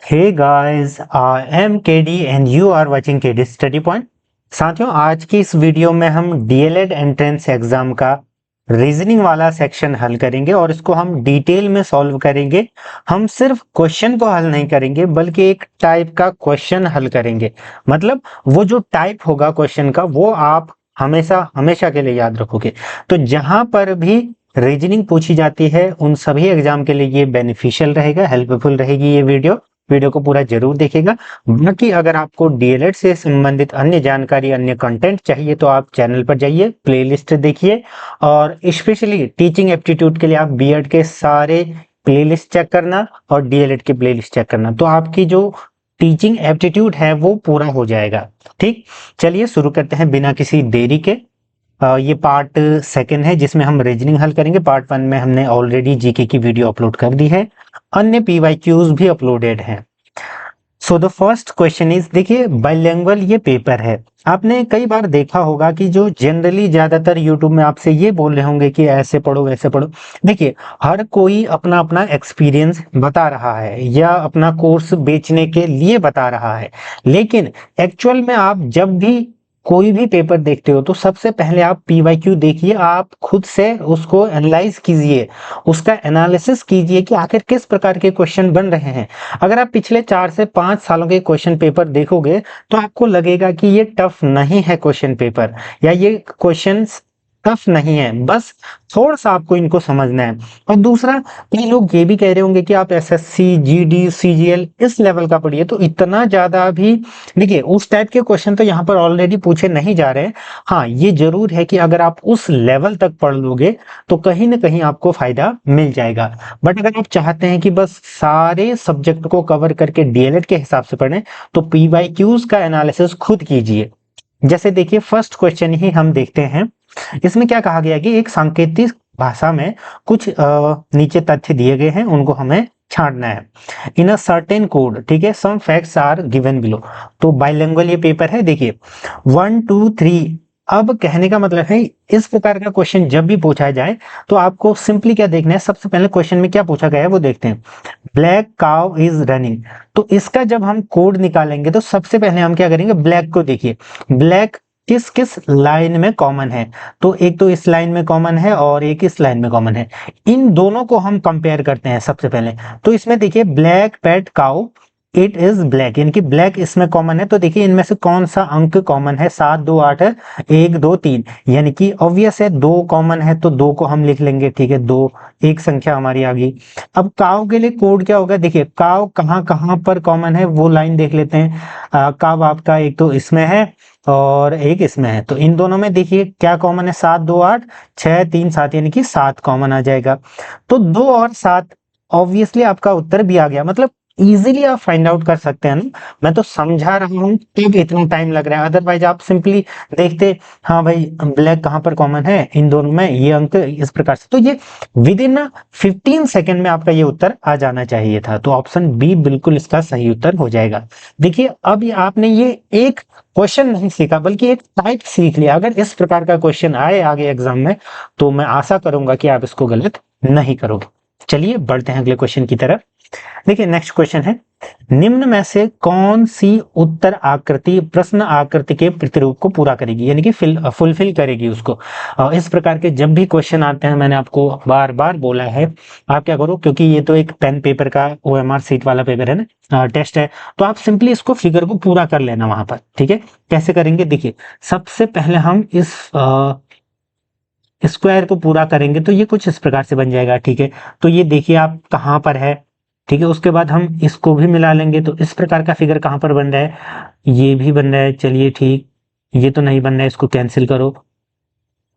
Hey guys, I am KD and you are watching KD Study Point। साथियों, आज की इस वीडियो में हम डीएलएड एंट्रेंस एग्जाम का रीजनिंग वाला सेक्शन हल करेंगे और इसको हम डिटेल में सॉल्व करेंगे। हम सिर्फ क्वेश्चन को हल नहीं करेंगे बल्कि एक टाइप का क्वेश्चन हल करेंगे। मतलब वो जो टाइप होगा क्वेश्चन का वो आप हमेशा हमेशा के लिए याद रखोगे। तो जहां पर भी रीजनिंग पूछी जाती है उन सभी एग्जाम के लिए ये बेनिफिशियल रहेगा, हेल्पफुल रहेगी ये वीडियो को पूरा जरूर देखिएगा। बाकी अगर आपको डीएलएड से संबंधित अन्य जानकारी, अन्य कंटेंट चाहिए तो आप चैनल पर जाइए, प्लेलिस्ट देखिए और स्पेशली टीचिंग एप्टीट्यूड के लिए आप बीएड के सारे प्लेलिस्ट चेक करना और डीएलएड के प्लेलिस्ट चेक करना, तो आपकी जो टीचिंग एप्टीट्यूड है वो पूरा हो जाएगा। ठीक, चलिए शुरू करते हैं बिना किसी देरी के। ये पार्ट सेकंड है जिसमें हम रीजनिंग हल करेंगे। पार्ट वन में हमने ऑलरेडी जीके की वीडियो अपलोड कर दी है, अन्य पीवाईक्यूज भी अपलोडेड हैं। So the first question is, देखिए बाइलिंगुअल ये पेपर है। आपने कई बार देखा होगा कि जो जनरली ज्यादातर यूट्यूब में आपसे ये बोल रहे होंगे कि ऐसे पढ़ो वैसे पढ़ो। देखिए हर कोई अपना अपना एक्सपीरियंस बता रहा है या अपना कोर्स बेचने के लिए बता रहा है, लेकिन एक्चुअल में आप जब भी कोई भी पेपर देखते हो तो सबसे पहले आप पीवाईक्यू देखिए, आप खुद से उसको एनालाइज कीजिए, उसका एनालिसिस कीजिए कि आखिर किस प्रकार के क्वेश्चन बन रहे हैं। अगर आप पिछले 4 से 5 सालों के क्वेश्चन पेपर देखोगे तो आपको लगेगा कि ये टफ नहीं है क्वेश्चन पेपर, या ये क्वेश्चंस टफ नहीं है, बस थोड़ा सा आपको इनको समझना है। और दूसरा, कई लोग ये भी कह रहे होंगे कि आप एसएससी, जीडी, सीजीएल इस लेवल का पढ़िए, तो इतना ज्यादा भी देखिए उस टाइप के क्वेश्चन तो यहाँ पर ऑलरेडी पूछे नहीं जा रहे हैं। हाँ, ये जरूर है कि अगर आप उस लेवल तक पढ़ लोगे तो कहीं ना कहीं आपको फायदा मिल जाएगा। बट अगर आप चाहते हैं कि बस सारे सब्जेक्ट को कवर करके डीएलएड के हिसाब से पढ़ें तो पीवाईक्यूज का एनालिसिस खुद कीजिए। जैसे देखिए फर्स्ट क्वेश्चन ही हम देखते हैं। इसमें क्या कहा गया कि एक सांकेतिक भाषा में कुछ नीचे तथ्य दिए गए हैं, उनको हमें छांटना है। इन अ सर्टेन कोड, ठीक है, some facts are given below. तो बाइलिंगुअल ये पेपर है। देखिए 1 2 3, अब कहने का मतलब है इस प्रकार का क्वेश्चन जब भी पूछा जाए तो आपको सिंपली क्या देखना है। सबसे पहले क्वेश्चन में क्या पूछा गया है वो देखते हैं। ब्लैक काउ इज रनिंग, तो इसका जब हम कोड निकालेंगे तो सबसे पहले हम क्या करेंगे, ब्लैक को देखिए, ब्लैक किस किस लाइन में कॉमन है। तो एक तो इस लाइन में कॉमन है और एक इस लाइन में कॉमन है। इन दोनों को हम कंपेयर करते हैं सबसे पहले। तो इसमें देखिए black pet cow it is black, यानी कि ब्लैक इसमें कॉमन है। तो देखिए इनमें से कौन सा अंक कॉमन है, 7 2 8 1 2 3, यानी कि ऑब्वियस है 2 कॉमन है तो 2 को हम लिख लेंगे। ठीक है, 2 एक संख्या हमारी आ गई। अब काव के लिए कोड क्या होगा, देखिए काव कहाँ कहाँ पर कॉमन है वो लाइन देख लेते हैं। काव आपका एक तो इसमें है और एक इसमें है, तो इन दोनों में देखिए क्या कॉमन है, 7 2 8 6 3 7, यानी कि 7 कॉमन आ जाएगा। तो 2 और 7, ऑब्वियसली आपका उत्तर भी आ गया। मतलब इजीली आप फाइंड आउट कर सकते हैं ना। मैं तो समझा रहा हूं तब इतना टाइम लग रहा है, अदरवाइज आप सिंपली देखते, हाँ भाई ब्लैक कहां पर कॉमन है, इन दोनों में ये अंक इस प्रकार से। तो ये विद इन 15 सेकेंड में आपका ये उत्तर आ जाना चाहिए था। तो ऑप्शन बी बिल्कुल इसका सही उत्तर हो जाएगा। देखिए अब आपने ये एक क्वेश्चन नहीं सीखा बल्कि एक टाइप सीख लिया। अगर इस प्रकार का क्वेश्चन आए आगे एग्जाम में तो मैं आशा करूंगा कि आप इसको गलत नहीं करोगे। चलिए बढ़ते हैं अगले क्वेश्चन की तरफ। देखिए नेक्स्ट क्वेश्चन है, निम्न में से कौन सी उत्तर आकृति प्रश्न आकृति के प्रतिरूप को पूरा करेगी, यानी कि फुलफिल करेगी उसको। इस प्रकार के जब भी क्वेश्चन आते हैं, मैंने आपको बार बार बोला है, आप क्या करो, क्योंकि ये तो एक पेन पेपर का ओएमआर सीट वाला पेपर है ना, टेस्ट है, तो आप सिंपली इसको फिगर को पूरा कर लेना वहां पर। ठीक है, कैसे करेंगे, देखिए सबसे पहले हम इस स्क्वायर को पूरा करेंगे तो ये कुछ इस प्रकार से बन जाएगा। ठीक है, तो ये देखिए आप कहाँ पर है। ठीक है, उसके बाद हम इसको भी मिला लेंगे तो इस प्रकार का फिगर कहाँ पर बन रहा है, ये भी बन रहा है। चलिए ठीक, ये तो नहीं बन रहा है, इसको कैंसिल करो।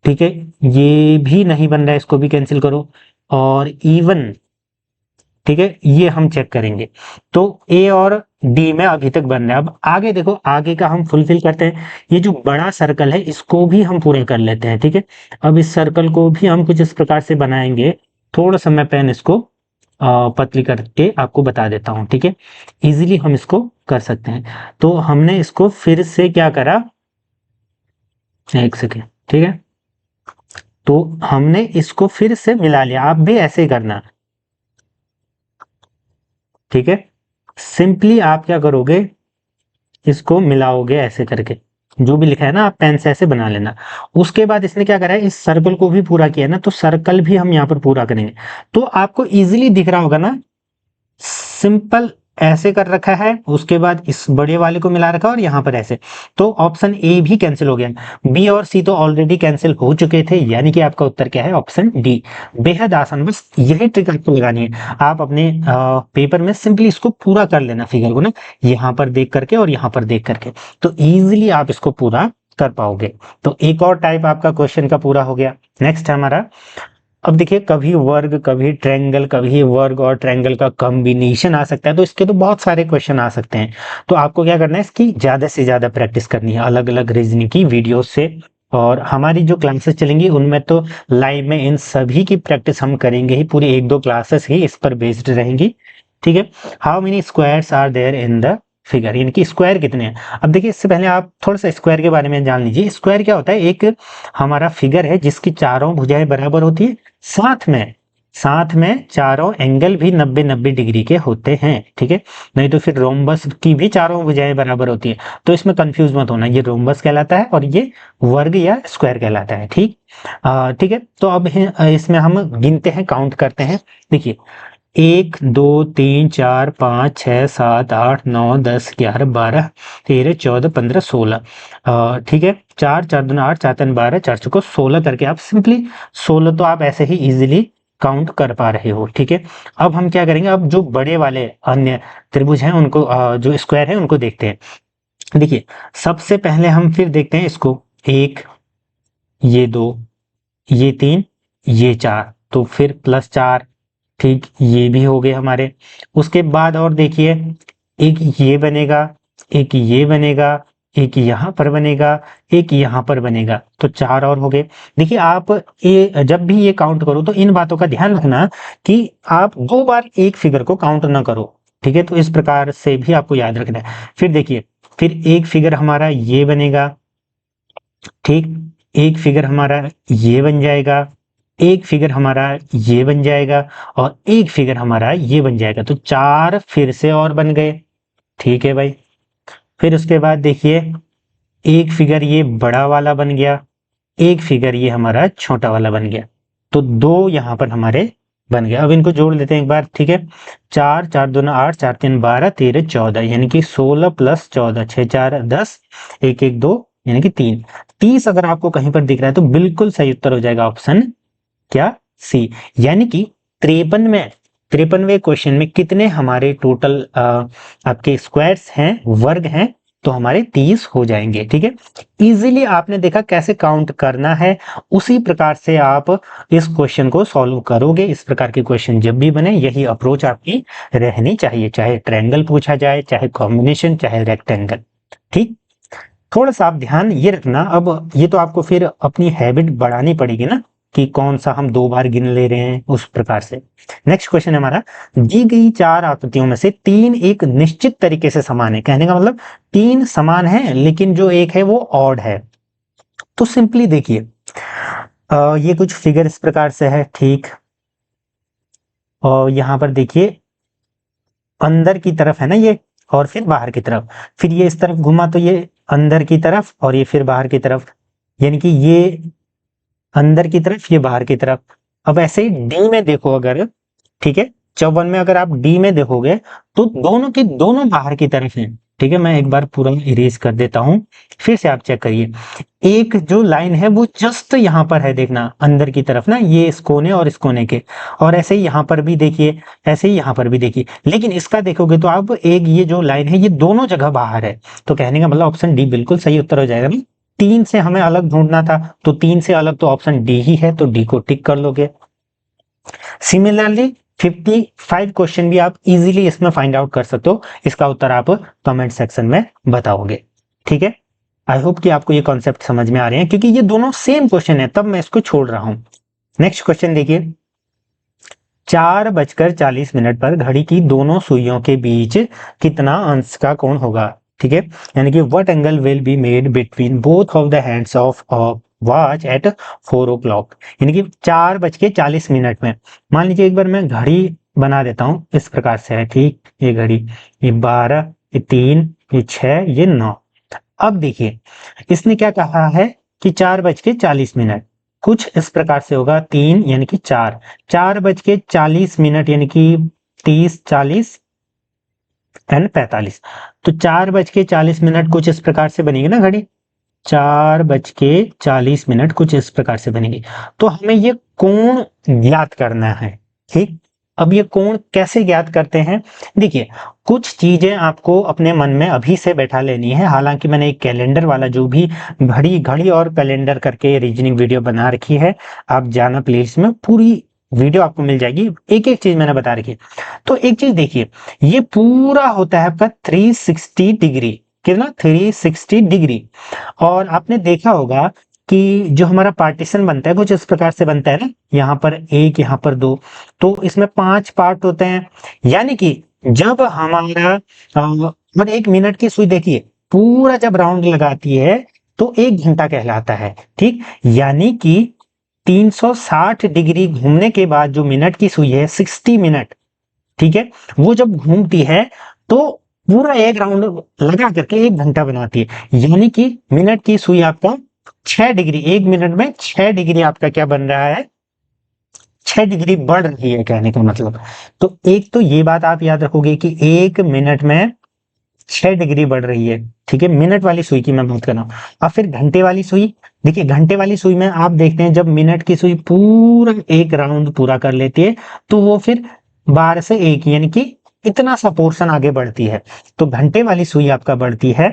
ठीक है, ये भी नहीं बन रहा है, इसको भी कैंसिल करो। और इवन, ठीक है, ये हम चेक करेंगे तो ए और डी में अभी तक बन रहा है। अब आगे देखो, आगे का हम फुलफिल करते हैं। ये जो बड़ा सर्कल है इसको भी हम पूरा कर लेते हैं। ठीक है, अब इस सर्कल को भी हम कुछ इस प्रकार से बनाएंगे। थोड़ा सा मैं पेन इसको पतली करके आपको बता देता हूं। ठीक है, इजीली हम इसको कर सकते हैं। तो हमने इसको फिर से क्या करा, एक सेकेंड। ठीक है, तो हमने इसको फिर से मिला लिया, आप भी ऐसे ही करना। ठीक है, सिंपली आप क्या करोगे, इसको मिलाओगे ऐसे करके, जो भी लिखा है ना आप पेन से ऐसे बना लेना। उसके बाद इसने क्या करा है, इस सर्कल को भी पूरा किया ना, तो सर्कल भी हम यहाँ पर पूरा करेंगे। तो आपको इजीली दिख रहा होगा ना, सिंपल ऐसे कर रखा है, उसके बाद इस बड़े वाले को मिला रखा और यहाँ पर ऐसे। तो ऑप्शन ए भी कैंसिल हो गया, बी और सी तो ऑलरेडी कैंसिल हो चुके थे, यानी कि आपका उत्तर क्या है, ऑप्शन डी। बेहद आसान, बस यही ट्रिक आपको लगानी है। आप अपने पेपर में सिंपली इसको पूरा कर लेना, फिगर को ना, यहाँ पर देख करके और यहाँ पर देख करके, तो इजिली आप इसको पूरा कर पाओगे। तो एक और टाइप आपका क्वेश्चन का पूरा हो गया। नेक्स्ट है हमारा, अब देखिए कभी वर्ग, कभी ट्रायंगल, कभी वर्ग और ट्रायंगल का कॉम्बिनेशन आ सकता है, तो इसके तो बहुत सारे क्वेश्चन आ सकते हैं। तो आपको क्या करना है, इसकी ज्यादा से ज्यादा प्रैक्टिस करनी है अलग अलग रीजनिंग की वीडियो से। और हमारी जो क्लासेस चलेंगी उनमें तो लाइव में इन सभी की प्रैक्टिस हम करेंगे ही, पूरी एक दो क्लासेस ही इस पर बेस्ड रहेंगी। ठीक है, how many squares are there in the figure, यानी कि स्क्वायर कितने हैं। अब देखिए इससे पहले आप थोड़ा सा स्क्वायर के बारे में जान लीजिए। स्क्वायर क्या होता है, एक हमारा फिगर है जिसकी चारों भुजाएं बराबर होती है, साथ में चारों एंगल भी 90-90 डिग्री के होते हैं। ठीक है, नहीं तो फिर रोम्बस की भी चारों भुजाएं बराबर होती है। तो इसमें कंफ्यूज मत होना, ये रोम्बस कहलाता है और ये वर्ग या स्क्वायर कहलाता है। ठीक है, तो अब इसमें हम गिनते हैं, काउंट करते हैं। देखिए 1 2 3 4 5 6 7 8 9 10 11 12 13 14 15 16। ठीक है, 4 4 2 8 4 3 12 4 चौको 16 करके आप सिंपली 16 तो आप ऐसे ही इजीली काउंट कर पा रहे हो। ठीक है, अब हम क्या करेंगे, अब जो बड़े वाले अन्य त्रिभुज हैं उनको, जो स्क्वायर है उनको देखते हैं। देखिए सबसे पहले हम फिर देखते हैं इसको, 1, ये 2, ये 3, ये 4, तो फिर +4। ठीक, ये भी हो गए हमारे। उसके बाद और देखिए, एक ये बनेगा, एक ये बनेगा, एक यहाँ पर बनेगा, एक यहाँ पर बनेगा, तो 4 और हो गए। देखिए आप ये जब भी ये काउंट करो तो इन बातों का ध्यान रखना कि आप 2 बार एक फिगर को काउंट ना करो। ठीक है, तो इस प्रकार से भी आपको याद रखना है। फिर देखिए, फिर एक फिगर हमारा ये बनेगा, ठीक, एक फिगर हमारा ये बन जाएगा, एक फिगर हमारा ये बन जाएगा और एक फिगर हमारा ये बन जाएगा, तो 4 फिर से और बन गए। ठीक है भाई, फिर उसके बाद देखिए एक फिगर ये बड़ा वाला बन गया, एक फिगर ये हमारा छोटा वाला बन गया, तो 2 यहाँ पर हमारे बन गया। अब इनको जोड़ लेते हैं एक बार। ठीक है, 4 4 2 8 4 3 12 13 14, यानी कि 16 + 14, 6 4 10, 1 1 2, यानी कि 3 30 अगर आपको कहीं पर दिख रहा है तो बिल्कुल सही उत्तर हो जाएगा ऑप्शन क्या, सी। यानी कि 53वें क्वेश्चन में कितने हमारे टोटल आपके स्क्वायर्स हैं, वर्ग हैं, तो हमारे 30 हो जाएंगे। ठीक है, इजीली आपने देखा कैसे काउंट करना है, उसी प्रकार से आप इस क्वेश्चन को सॉल्व करोगे। इस प्रकार के क्वेश्चन जब भी बने यही अप्रोच आपकी रहनी चाहिए, चाहे ट्रायंगल पूछा जाए, चाहे कॉम्बिनेशन, चाहे रेक्टेंगल। ठीक, थोड़ा सा आप ध्यान ये रखना। अब ये तो आपको फिर अपनी हैबिट बढ़ानी पड़ेगी ना, कि कौन सा हम 2 बार गिन ले रहे हैं, उस प्रकार से। नेक्स्ट क्वेश्चन है हमारा, दी गई 4 आकृतियों में से 3 एक निश्चित तरीके से समान है। कहने का मतलब 3 समान है लेकिन जो एक है वो ऑड है। तो सिंपली देखिए, ये कुछ फिगर इस प्रकार से है। ठीक, और यहां पर देखिए अंदर की तरफ है ना ये, और फिर बाहर की तरफ, फिर ये इस तरफ घुमा तो ये अंदर की तरफ और ये फिर बाहर की तरफ, यानी कि ये अंदर की तरफ, ये बाहर की तरफ। अब ऐसे ही डी में देखो अगर, ठीक है, 54 में अगर आप डी में देखोगे तो दोनों के दोनों बाहर की तरफ हैं। ठीक है, मैं एक बार पूरा इरेज कर देता हूं, फिर से आप चेक करिए। एक जो लाइन है वो जस्ट यहां पर है, देखना अंदर की तरफ ना, ये इस कोने और इस कोने के, और ऐसे ही यहां पर भी देखिए, ऐसे ही यहां पर भी देखिए। लेकिन इसका देखोगे तो अब एक ये जो लाइन है ये दोनों जगह बाहर है, तो कहने का मतलब ऑप्शन डी बिल्कुल सही उत्तर हो जाएगा ना। 3 से हमें अलग ढूंढना था, तो 3 से अलग तो ऑप्शन डी ही है, तो डी को टिक कर लोगे। सिमिलरली 55 क्वेश्चन भी आप इजीली इसमें फाइंड आउट कर सकते हो, इसका उत्तर आप कमेंट सेक्शन में बताओगे। ठीक है, आई होप कि आपको ये कॉन्सेप्ट समझ में आ रहे हैं, क्योंकि ये दोनों सेम क्वेश्चन है तब मैं इसको छोड़ रहा हूं। नेक्स्ट क्वेश्चन देखिए, 4:40 पर घड़ी की दोनों सुइयों के बीच कितना अंश का कोण होगा। ठीक है, यानी कि what angle will be made between both of the hands of watch at 4 o'clock, यानी कि 4:40 में। मान लीजिए एक बार मैं घड़ी बना देता हूं, इस प्रकार से है, ठीक। ये घड़ी, ये 12, ये 3, ये 6, ये 9। अब देखिए इसने क्या कहा है कि 4:40 कुछ इस प्रकार से होगा, 3 यानी कि 4:40 यानी कि 30, 40 एंड 45। तो 4:40 कुछ इस प्रकार से बनेगी ना घड़ी, 4:40 कुछ इस प्रकार से बनेगी। तो हमें ये कोण ज्ञात करना है, ठीक। अब ये कोण कैसे ज्ञात करते हैं, देखिए कुछ चीजें आपको अपने मन में अभी से बैठा लेनी है। हालांकि मैंने एक कैलेंडर वाला जो भी घड़ी घड़ी और कैलेंडर करके रीजनिंग वीडियो बना रखी है, आप जाना प्लीज, में पूरी वीडियो आपको मिल जाएगी, एक एक चीज मैंने बता रखी है। तो एक चीज देखिए, ये पूरा होता है आपका 360 डिग्री, कितना 360 डिग्री। और आपने देखा होगा कि जो हमारा पार्टीशन बनता है कुछ इस प्रकार से बनता है ना, यहाँ पर एक, यहाँ पर दो, तो इसमें 5 पार्ट होते हैं। यानी कि जब हमारा और 1 मिनट की सुई देखिए पूरा जब राउंड लगाती है तो 1 घंटा कहलाता है, ठीक। यानी कि 360 डिग्री घूमने के बाद जो मिनट की सुई है 60 मिनट, ठीक है, वो जब घूमती है तो पूरा एक राउंड लगा करके 1 घंटा बनाती है। यानी कि मिनट की सुई आपका 6 डिग्री, 1 मिनट में 6 डिग्री आपका क्या बन रहा है, 6 डिग्री बढ़ रही है, कहने का मतलब। तो एक तो ये बात आप याद रखोगे कि 1 मिनट में 6 डिग्री बढ़ रही है, ठीक है, मिनट वाली सुई की मैं बात कर रहा हूँ। अब फिर घंटे वाली सुई, देखिए घंटे वाली सुई में आप देखते हैं जब मिनट की सुई पूरा एक राउंड पूरा कर लेती है तो वो फिर 12 से 1 यानी कि इतना सा पोर्शन आगे बढ़ती है। तो घंटे वाली सुई आपका बढ़ती है,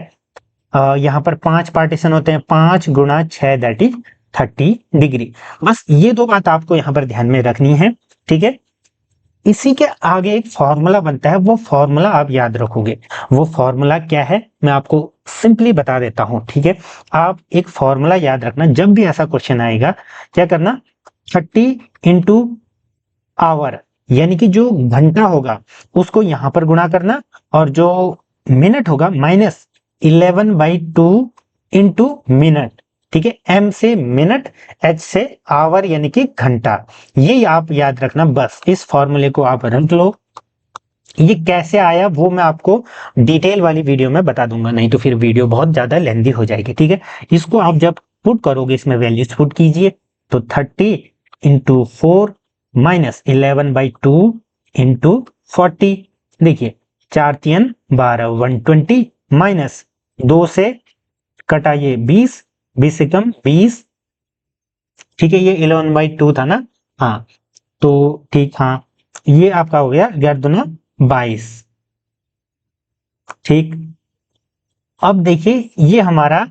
यहाँ पर 5 पार्टीशन होते हैं, 5 गुणा 6 दैट इज 30 डिग्री। बस ये दो बात आपको यहाँ पर ध्यान में रखनी है, ठीक है। इसी के आगे एक फॉर्मूला बनता है, वो फॉर्मूला आप याद रखोगे। वो फॉर्मूला क्या है मैं आपको सिंपली बता देता हूं, ठीक है। आप एक फॉर्मूला याद रखना, जब भी ऐसा क्वेश्चन आएगा क्या करना, 30 इंटू आवर, यानी कि जो घंटा होगा उसको यहां पर गुणा करना, और जो मिनट होगा -11/2 इंटू मिनट, ठीक है। एम से मिनट, एच से आवर यानी कि घंटा, ये आप याद रखना। बस इस फॉर्मूले को आप रख लो। ये कैसे आया वो मैं आपको डिटेल वाली वीडियो में बता दूंगा, नहीं तो फिर वीडियो बहुत ज्यादा लेंदी हो जाएगी, ठीक है। इसको आप जब पुट करोगे, इसमें वैल्यूज पुट कीजिए, तो 30 इंटू 4 -11/2 इंटू 40, देखिए 4 3 12, 120 माइनस 2 से कटाइए 20, 20 से कम 20, ठीक है। ये 11/2 था ना, हाँ, तो ठीक, हाँ, ये आपका हो गया 11 दूना 22, ठीक। अब देखिए ये हमारा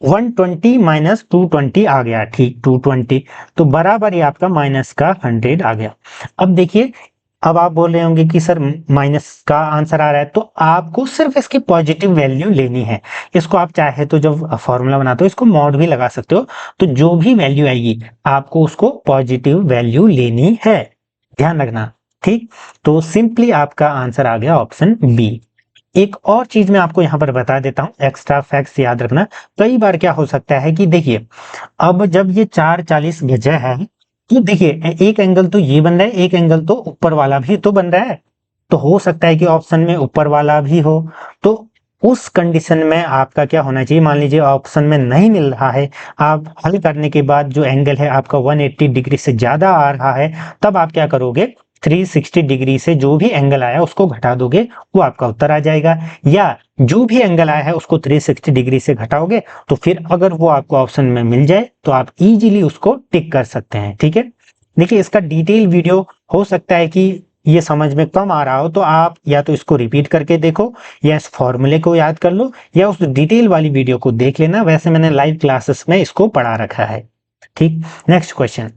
120 माइनस 220 आ गया, ठीक, 220, तो बराबर ही आपका माइनस का 100 आ गया। अब देखिए, अब आप बोल रहे होंगे कि सर माइनस का आंसर आ रहा है, तो आपको सिर्फ इसकी पॉजिटिव वैल्यू लेनी है। इसको आप चाहे तो जब फॉर्मूला बनाते हो इसको मॉड भी लगा सकते हो, तो जो भी वैल्यू आएगी आपको उसको पॉजिटिव वैल्यू लेनी है, ध्यान रखना, ठीक। तो सिंपली आपका आंसर आ गया ऑप्शन बी। एक और चीज मैं आपको यहां पर बता देता हूं, एक्स्ट्रा फैक्ट्स याद रखना। कई बार क्या हो सकता है कि देखिए, अब जब ये 440 गजा है तो देखिए एक एंगल तो ये बन रहा है, एक एंगल तो ऊपर वाला भी तो बन रहा है, तो हो सकता है कि ऑप्शन में ऊपर वाला भी हो। तो उस कंडीशन में आपका क्या होना चाहिए, मान लीजिए ऑप्शन में नहीं मिल रहा है, आप हल करने के बाद जो एंगल है आपका 180 डिग्री से ज्यादा आ रहा है, तब आप क्या करोगे, 360 डिग्री से जो भी एंगल आया उसको घटा दोगे, वो आपका उत्तर आ जाएगा। या जो भी एंगल आया है उसको 360 डिग्री से घटाओगे, तो फिर अगर वो आपको ऑप्शन में मिल जाए तो आप इजीली उसको टिक कर सकते हैं, ठीक है। देखिए इसका डिटेल वीडियो हो सकता है कि ये समझ में कम आ रहा हो, तो आप या तो इसको रिपीट करके देखो, या इस फॉर्मूले को याद कर लो, या उस डिटेल वाली वीडियो को देख लेना। वैसे मैंने लाइव क्लासेस में इसको पढ़ा रखा है, ठीक। नेक्स्ट क्वेश्चन,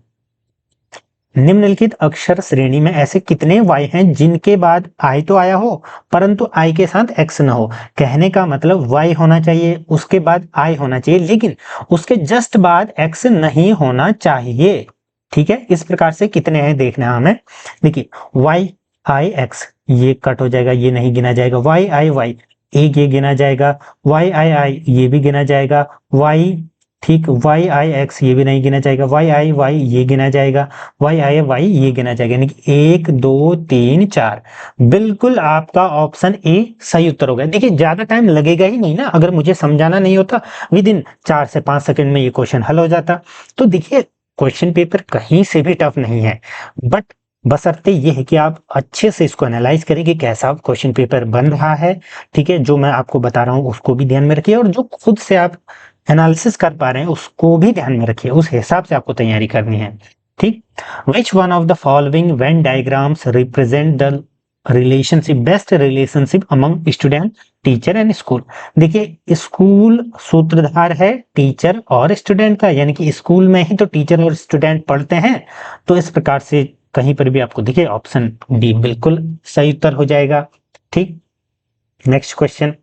निम्नलिखित अक्षर श्रेणी में ऐसे कितने y हैं जिनके बाद i तो आया हो परंतु i के साथ x न हो। कहने का मतलब y होना चाहिए, उसके बाद i होना चाहिए, लेकिन उसके जस्ट बाद x नहीं होना चाहिए, ठीक है। इस प्रकार से कितने हैं देखना है हमें। देखिए y i x, ये कट हो जाएगा, ये नहीं गिना जाएगा, y i y, एक ये गिना जाएगा, y i i ये भी गिना जाएगा, y ठीक, वाई आई एक्स ये भी नहीं गिना जाएगा, वाई आई वाई ये गिना जाएगा, वाई आई वाई ये गिना जाएगा, यानी कि 1 2 3 4। बिल्कुल आपका ऑप्शन ए सही उत्तर होगा। देखिए ज्यादा टाइम लगेगा ही नहीं ना, अगर मुझे समझाना नहीं होता विद इन 4 से 5 सेकंड में ये क्वेश्चन हल हो जाता। तो देखिए क्वेश्चन पेपर कहीं से भी टफ नहीं है, बट बशर्ते ये है कि आप अच्छे से इसको एनालाइज करें कि कैसा क्वेश्चन पेपर बन रहा है। ठीक है, जो मैं आपको बता रहा हूँ उसको भी ध्यान में रखिए, और जो खुद से आप एनालिसिस कर पा रहे हैं उसको भी ध्यान में रखिए, उस हिसाब से आपको तैयारी करनी है। ठीक, which one of the following Venn diagrams represent the relationship, best relationship among student teacher and school. देखिए स्कूल सूत्रधार है टीचर और स्टूडेंट का, यानी कि स्कूल में ही तो टीचर और स्टूडेंट पढ़ते हैं, तो इस प्रकार से कहीं पर भी आपको देखिए ऑप्शन डी बिल्कुल सही उत्तर हो जाएगा। ठीक, नेक्स्ट क्वेश्चन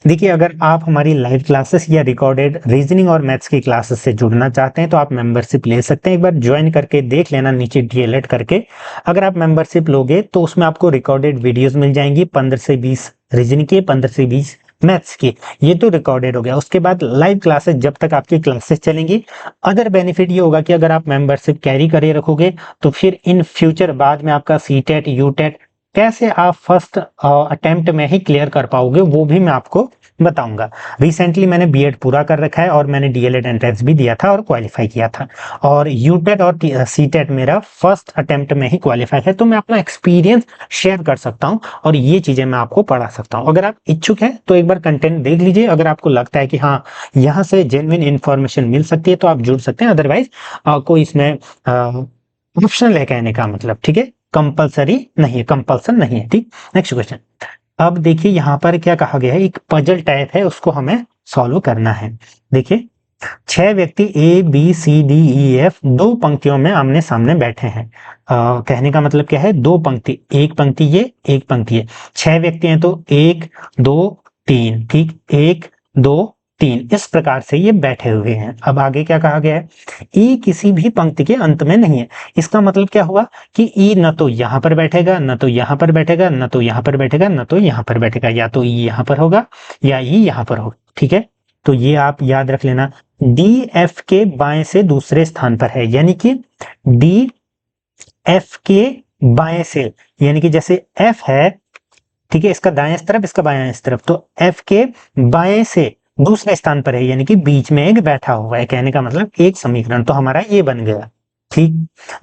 देखिए, अगर आप हमारी लाइव क्लासेस या रिकॉर्डेड रीजनिंग और मैथ्स की क्लासेस से जुड़ना चाहते हैं तो आप मेंबरशिप ले सकते हैं। एक बार ज्वाइन करके देख लेना नीचे डीएलएड करके। अगर आप मेंबरशिप लोगे तो उसमें आपको रिकॉर्डेड वीडियोस मिल जाएंगी 15 से 20 रीजनिंग की, 15 से 20 मैथ्स की, ये तो रिकॉर्डेड हो गया। उसके बाद लाइव क्लासेस जब तक आपकी क्लासेस चलेंगी। अदर बेनिफिट ये होगा कि अगर आप मेंबरशिप कैरी करे रखोगे तो फिर इन फ्यूचर बाद में आपका सीटेट यूटेट कैसे आप फर्स्ट अटेम्प्ट में ही क्लियर कर पाओगे वो भी मैं आपको बताऊंगा। रिसेंटली मैंने बीएड पूरा कर रखा है और मैंने डीएलएड एंट्रेंस भी दिया था और क्वालिफाई किया था, और यूटेट और सीटेट मेरा फर्स्ट अटेम्प्ट में ही क्वालिफाई है, तो मैं अपना एक्सपीरियंस शेयर कर सकता हूं और ये चीजें मैं आपको पढ़ा सकता हूं। अगर आप इच्छुक हैं तो एक बार कंटेंट देख लीजिए, अगर आपको लगता है कि हाँ यहाँ से जेन्युइन इंफॉर्मेशन मिल सकती है तो आप जुड़ सकते हैं, अदरवाइज कोई इसमें ऑप्शन लेके आने का मतलब, ठीक है, कंपलसरी नहीं है, कंपल्सन नहीं है। ठीक, नेक्स्ट क्वेश्चन। अब देखिए यहाँ पर क्या कहा गया है, एक पजल टाइप है, उसको हमें सॉल्व करना है। देखिए 6 व्यक्ति A B C D E F 2 पंक्तियों में आमने सामने बैठे हैं। कहने का मतलब क्या है, 2 पंक्ति, एक पंक्ति ये एक पंक्ति ये, 6 व्यक्ति हैं तो 1 2 3, ठीक, 1 2 3 इस प्रकार से ये बैठे हुए हैं। अब आगे क्या कहा गया है, ई किसी भी पंक्ति के अंत में नहीं है। इसका मतलब क्या हुआ कि ई न तो यहां पर बैठेगा, न तो यहां पर बैठेगा, न तो यहां पर बैठेगा, न तो यहां पर बैठेगा, या तो ई यहां पर होगा या ई यहां पर होगा। ठीक है, तो ये आप याद रख लेना, डी एफ के बाएं से दूसरे स्थान पर है, यानी कि डी एफ के बाएं से, यानी कि जैसे एफ है, ठीक है, इसका दाएं तरफ इसका बाएं तरफ, तो एफ के बाएं से दूसरे स्थान पर है, यानी कि बीच में एक बैठा हुआ है। कहने का मतलब एक समीकरण तो हमारा ये बन गया। ठीक,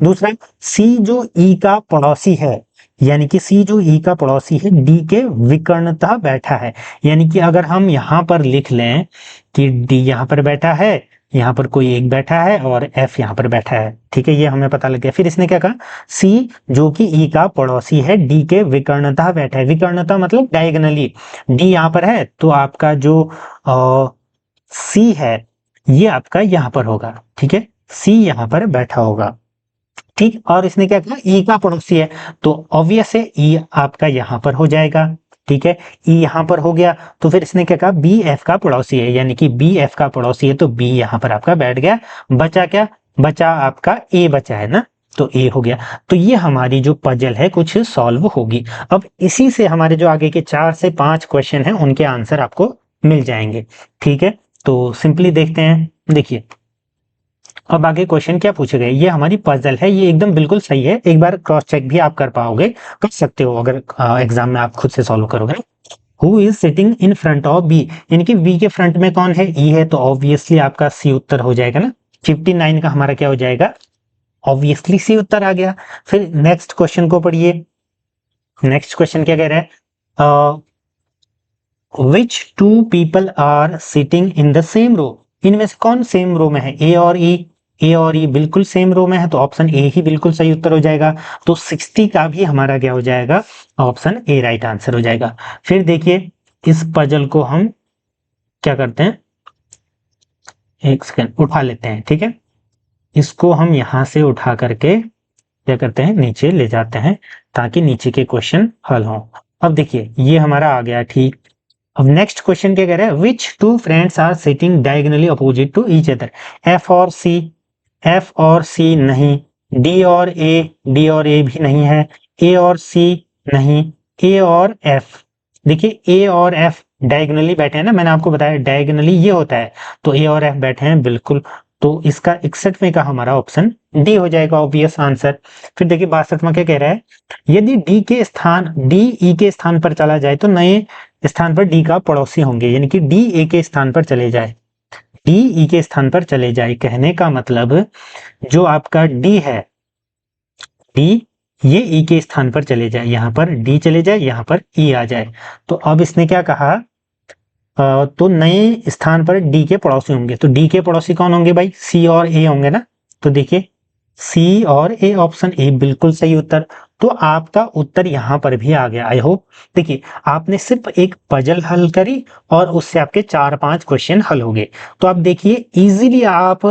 दूसरा सी जो ई का पड़ोसी है, यानी कि सी जो ई का पड़ोसी है डी के विकर्णतः बैठा है, यानी कि अगर हम यहां पर लिख लें कि डी यहां पर बैठा है, यहाँ पर कोई एक बैठा है और एफ यहाँ पर बैठा है, ठीक है, ये हमें पता लग गया। फिर इसने क्या कहा, सी जो कि ई का पड़ोसी है डी के विकर्णतः बैठा है। विकर्णतः मतलब डायगोनली, डी यहाँ पर है तो आपका जो सी है ये आपका यहाँ पर होगा, ठीक है, सी यहाँ पर बैठा होगा। ठीक, और इसने क्या कहा, ई का पड़ोसी है तो ऑब्वियस है ई आपका यहाँ पर हो जाएगा। ठीक है, ई यहाँ पर हो गया, तो फिर इसने क्या कहा, बी एफ का पड़ोसी है, यानी कि बी एफ का पड़ोसी है तो बी यहाँ पर आपका बैठ गया। बचा क्या, बचा आपका ए बचा है ना, तो ए हो गया। तो ये हमारी जो पजल है कुछ सॉल्व होगी। अब इसी से हमारे जो आगे के 4 से 5 क्वेश्चन हैं उनके आंसर आपको मिल जाएंगे। ठीक है, तो सिंपली देखते हैं। देखिए अब आगे क्वेश्चन क्या पूछे गए, ये हमारी पजल है, ये एकदम बिल्कुल सही है, एक बार क्रॉस चेक भी आप कर पाओगे, कर सकते हो अगर एग्जाम में आप खुद से सॉल्व करोगे। Who is sitting in front of B, यानी कि बी के फ्रंट में कौन है, ई है, तो ऑब्वियसली आपका सी उत्तर हो जाएगा ना। 59 का हमारा क्या हो जाएगा, ऑब्वियसली सी उत्तर आ गया। फिर नेक्स्ट क्वेश्चन को पढ़िए। नेक्स्ट क्वेश्चन क्या कह रहा है, which two people are sitting in the same row, इनमें से कौन सेम रो में है, ए और ई, ए और ई बिल्कुल सेम रो में है तो ऑप्शन ए ही बिल्कुल सही उत्तर हो जाएगा। तो 60 का भी हमारा क्या हो जाएगा, ऑप्शन ए राइट आंसर हो जाएगा। फिर देखिए इस पजल को हम क्या करते हैं, एक सेकंड उठा लेते हैं, ठीक है, इसको हम यहां से उठा करके क्या करते हैं, नीचे ले जाते हैं ताकि नीचे के क्वेश्चन हल हो। अब देखिए ये हमारा आ गया, ठीक। अब नेक्स्ट क्वेश्चन क्या कह रहा है, which two friends are sitting diagonally opposite to each other, F और सी, एफ और सी नहीं, डी और ए, डी और ए भी नहीं है, ए और सी नहीं, ए और एफ, देखिए ए और एफ डायगोनली बैठे हैं ना, मैंने आपको बताया डायगोनली ये होता है, तो ए और एफ बैठे हैं बिल्कुल, तो इसका 61वें का हमारा ऑप्शन डी हो जाएगा, ऑब्वियस आंसर। फिर देखिए 62वां क्या कह रहा है, यदि डी ई के स्थान पर चला जाए तो नए स्थान पर डी का पड़ोसी होंगे, यानी कि डी ए के स्थान पर चले जाए, डी ई के स्थान पर चले जाए, कहने का मतलब जो आपका डी है, डी ये ई के स्थान पर चले जाए, यहां पर डी चले जाए, यहां पर ई आ जाए। तो अब इसने क्या कहा, तो नए स्थान पर डी के पड़ोसी होंगे, तो डी के पड़ोसी कौन होंगे भाई, सी और ए होंगे ना, तो देखिए सी और ए, ऑप्शन ए बिल्कुल सही उत्तर। तो आपका उत्तर यहां पर भी आ गया, आई होप। देखिए आपने सिर्फ एक पजल हल करी और उससे आपके 4-5 क्वेश्चन हल हो गए। तो आप देखिए इजीली आप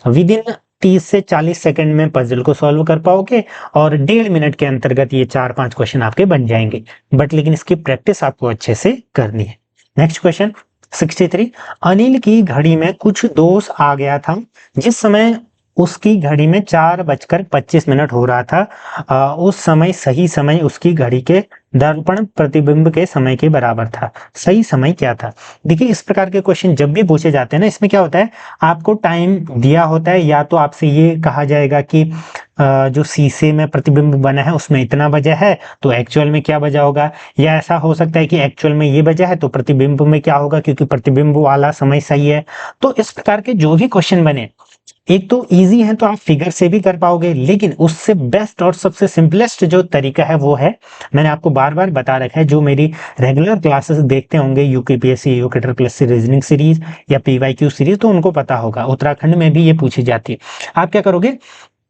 विद इन 30 से 40 सेकंड में पजल को सॉल्व कर पाओगे और 1.5 मिनट के अंतर्गत ये 4-5 क्वेश्चन आपके बन जाएंगे। बट लेकिन इसकी प्रैक्टिस आपको अच्छे से करनी है। नेक्स्ट क्वेश्चन 63, अनिल की घड़ी में कुछ दोष आ गया था, जिस समय उसकी घड़ी में 4:25 हो रहा था, उस समय सही समय उसकी घड़ी के दर्पण प्रतिबिंब के समय के बराबर था। सही समय क्या था? देखिए इस प्रकार के क्वेश्चन जब भी पूछे जाते हैं ना, इसमें क्या होता है, आपको टाइम दिया होता है, या तो आपसे ये कहा जाएगा कि जो शीशे में प्रतिबिंब बना है उसमें इतना बजा है, तो एक्चुअल में क्या बजा होगा, या ऐसा हो सकता है कि एक्चुअल में ये बजा है तो प्रतिबिंब में क्या होगा, क्योंकि प्रतिबिंब वाला समय सही है। तो इस प्रकार के जो भी क्वेश्चन बने, एक तो इजी है तो आप फिगर से भी कर पाओगे, लेकिन उससे बेस्ट और सबसे सिंपलेस्ट जो तरीका है वो है, मैंने आपको बार बार बता रखा है, जो मेरी रेगुलर क्लासेस देखते होंगे यूकेपीएससी यूकेटर प्लस रीजनिंग सीरीज या पीवाईक्यू सीरीज, तो उनको पता होगा, उत्तराखंड में भी ये पूछी जाती है। आप क्या करोगे,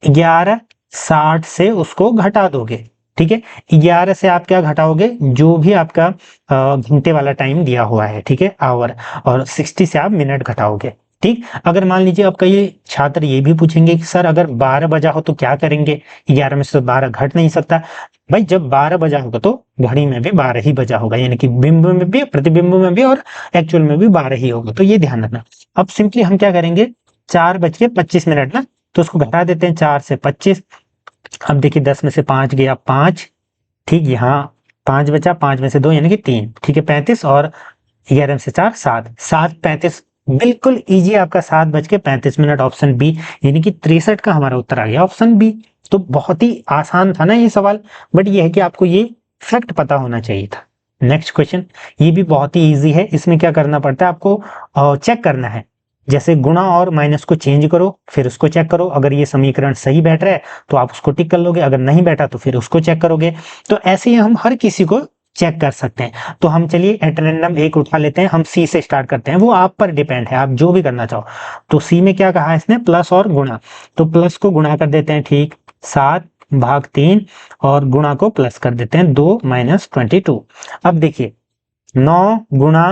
11:60 से उसको घटा दोगे, ठीक है, 11 से आप क्या घटाओगे, जो भी आपका घंटे वाला टाइम दिया हुआ है, ठीक है, आवर, और 60 से आप मिनट घटाओगे। ठीक, अगर मान लीजिए आपका ये छात्र ये भी पूछेंगे कि सर अगर 12 बजा हो तो क्या करेंगे, 11 में से तो 12 घट नहीं सकता। भाई जब 12 बजा होगा तो घड़ी में भी 12 ही बजा होगा, यानी कि बिंब में भी, प्रतिबिंब में भी और एक्चुअल में भी 12 ही होगा, तो ये ध्यान रखना। अब सिंपली हम क्या करेंगे, 4:25 ना, तो उसको घटा देते हैं 4 से 25। अब देखिए 10 में से 5 गया 5, ठीक, यहाँ 5 बचा, 5 में से 2 यानी कि 3, ठीक है, 35, और 11 में से 4 7, 7:35, बिल्कुल इजी आपका 7:35, ऑप्शन बी, यानी कि 63 का हमारा उत्तर आ गया ऑप्शन बी। तो बहुत ही आसान था ना ये सवाल, बट ये है कि आपको ये फैक्ट पता होना चाहिए था। नेक्स्ट क्वेश्चन, ये भी बहुत ही इजी है, इसमें क्या करना पड़ता है आपको, चेक करना है, जैसे गुणा और माइनस को चेंज करो, फिर उसको चेक करो, अगर ये समीकरण सही बैठ रहा है तो आप उसको टिक कर लोगे, अगर नहीं बैठा तो फिर उसको चेक करोगे। तो ऐसे ही हम हर किसी को चेक कर सकते हैं। तो हम चलिए एट रैंडम एक उठा लेते हैं, हम सी से स्टार्ट करते हैं, वो आप पर डिपेंड है, आप जो भी करना चाहो। तो सी में क्या कहा है इसने, प्लस और गुणा, तो प्लस को गुणा कर देते हैं, ठीक, 7/3, और गुणा को प्लस कर देते हैं 2 - 22। अब देखिए 9 गुणा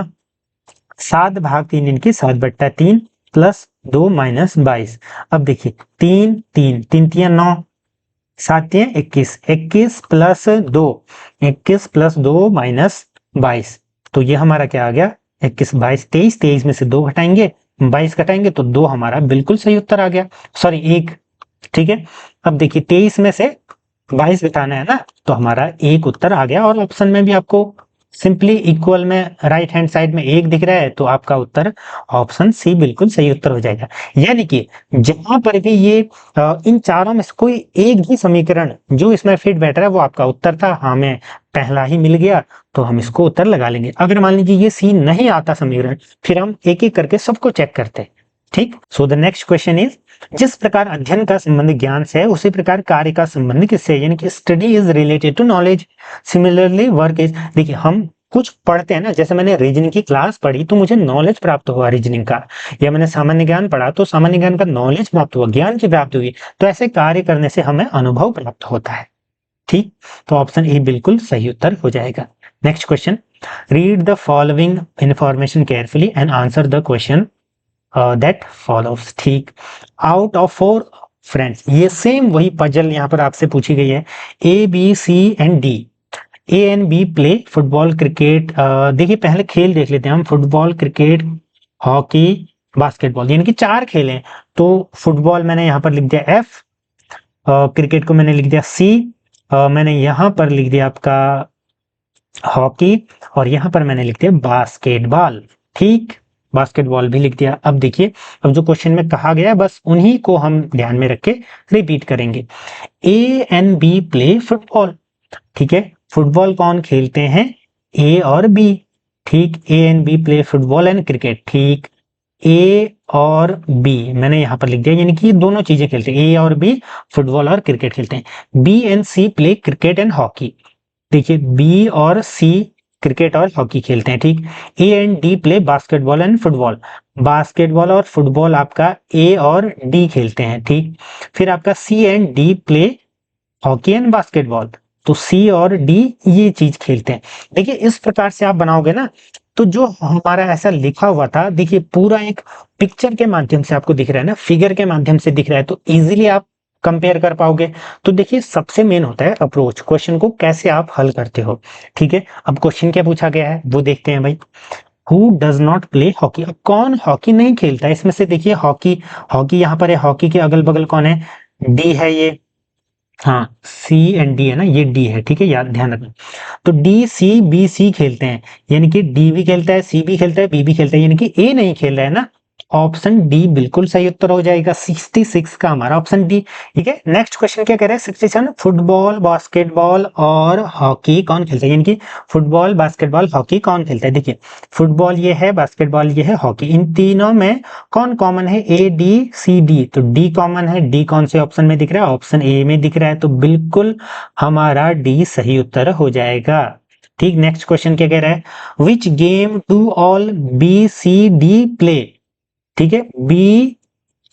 7/3 इनकी 7/3 प्लस 2 - 22। अब देखिए 3 3 3 3 9, 7 21, 21 प्लस 2, 21 प्लस 2 - 22, तो ये हमारा क्या आ गया, 21 22 23, 23 में से 2 घटाएंगे, 22 घटाएंगे तो 2 हमारा बिल्कुल सही उत्तर आ गया, सॉरी 1, ठीक है। अब देखिए 23 में से 22 घटाना है ना, तो हमारा 1 उत्तर आ गया, और ऑप्शन में भी आपको सिंपली इक्वल में राइट हैंड साइड में 1 दिख रहा है, तो आपका उत्तर ऑप्शन सी बिल्कुल सही उत्तर हो जाएगा। यानी कि जहां पर भी ये इन चारों में से कोई एक भी समीकरण जो इसमें फिट बैठ रहा है वो आपका उत्तर था, हमें पहला ही मिल गया, तो हम इसको उत्तर लगा लेंगे। अगर मान लीजिए ये सी नहीं आता समीकरण, फिर हम एक एक करके सबको चेक करते हैं, ठीक। So the next question is, जिस प्रकार अध्ययन का संबंध ज्ञान से है उसी प्रकार कार्य का संबंध किससे है, यानी कि study is related to knowledge, similarly work is. देखिए हम कुछ पढ़ते हैं ना, जैसे मैंने रीजनिंग की क्लास पढ़ी तो मुझे नॉलेज प्राप्त हुआ रीजनिंग का, या मैंने सामान्य ज्ञान पढ़ा तो सामान्य ज्ञान का नॉलेज प्राप्त हुआ, ज्ञान की प्राप्ति हुई, तो ऐसे कार्य करने से हमें अनुभव प्राप्त होता है, ठीक। तो ऑप्शन ए बिल्कुल सही उत्तर हो जाएगा। Next question, read the following information carefully and answer the question that follows, ठीक। आउट ऑफ 4 फ्रेंड्स, ये सेम वही पजल यहाँ पर आपसे पूछी गई है, A B C and D, A and B play football cricket. देखिए पहले खेल देख लेते हैं हम, फुटबॉल क्रिकेट हॉकी बास्केटबॉल, यानी कि 4 खेल हैं। तो फुटबॉल मैंने यहाँ पर लिख दिया एफ, क्रिकेट को मैंने लिख दिया सी, मैंने यहाँ पर लिख दिया आपका हॉकी, और यहाँ पर मैंने लिख दिया बास्केटबॉल। ठीक, बास्केटबॉल भी लिख दिया। अब देखिए, अब जो क्वेश्चन में कहा गया है बस उन्हीं को हम ध्यान में रख के रिपीट करेंगे। A and B play football. ठीक है, फुटबॉल कौन खेलते हैं? ए और बी। ठीक, A and B play football and cricket. ठीक, ए और बी मैंने यहां पर लिख दिया, यानी कि दोनों चीजें खेलते हैं, ए और बी फुटबॉल और क्रिकेट खेलते हैं। B and C play cricket and hockey. देखिए, बी और सी क्रिकेट और हॉकी खेलते हैं। ठीक, A and D play basketball and football. Basketball और फुटबॉल आपका ए और डी खेलते हैं। ठीक, फिर आपका C and D play hockey and basketball. तो सी और डी ये चीज खेलते हैं। देखिए, इस प्रकार से आप बनाओगे ना, तो जो हमारा ऐसा लिखा हुआ था, देखिए पूरा एक पिक्चर के माध्यम से आपको दिख रहा है ना, फिगर के माध्यम से दिख रहा है, तो इजीली आप कंपेयर कर पाओगे। तो देखिए, सबसे मेन होता है अप्रोच, क्वेश्चन को कैसे आप हल करते हो। ठीक है, अब क्वेश्चन क्या पूछा गया है वो देखते हैं भाई। Who does not play hockey. अब कौन हॉकी नहीं खेलता है इसमें से? देखिए, हॉकी, हॉकी यहाँ पर है, हॉकी के अगल बगल कौन है? डी है ये, हाँ सी एंड डी है ना, ये डी है। ठीक है, याद ध्यान रखना। तो डी सी बी सी खेलते हैं, यानी कि डी भी खेलता है, सी भी खेलता है, बी भी खेलता है, यानी कि ए नहीं खेल रहा है ना। ऑप्शन डी बिल्कुल सही उत्तर हो जाएगा, 66 का हमारा ऑप्शन डी। ठीक है, नेक्स्ट क्वेश्चन क्या कह रहा है? 67, फुटबॉल बास्केटबॉल और हॉकी कौन खेलता है, यानी कि फुटबॉल बास्केटबॉल हॉकी कौन खेलता है। देखिए, फुटबॉल ये है, बास्केटबॉल ये है, हॉकी, इन तीनों में कौन कॉमन है? A D C D. तो डी कॉमन है, डी कौन से ऑप्शन में दिख रहा है? ऑप्शन ए में दिख रहा है, तो बिल्कुल हमारा डी सही उत्तर हो जाएगा। ठीक, नेक्स्ट क्वेश्चन क्या कह रहा है? Which game do all B C D play. ठीक है, बी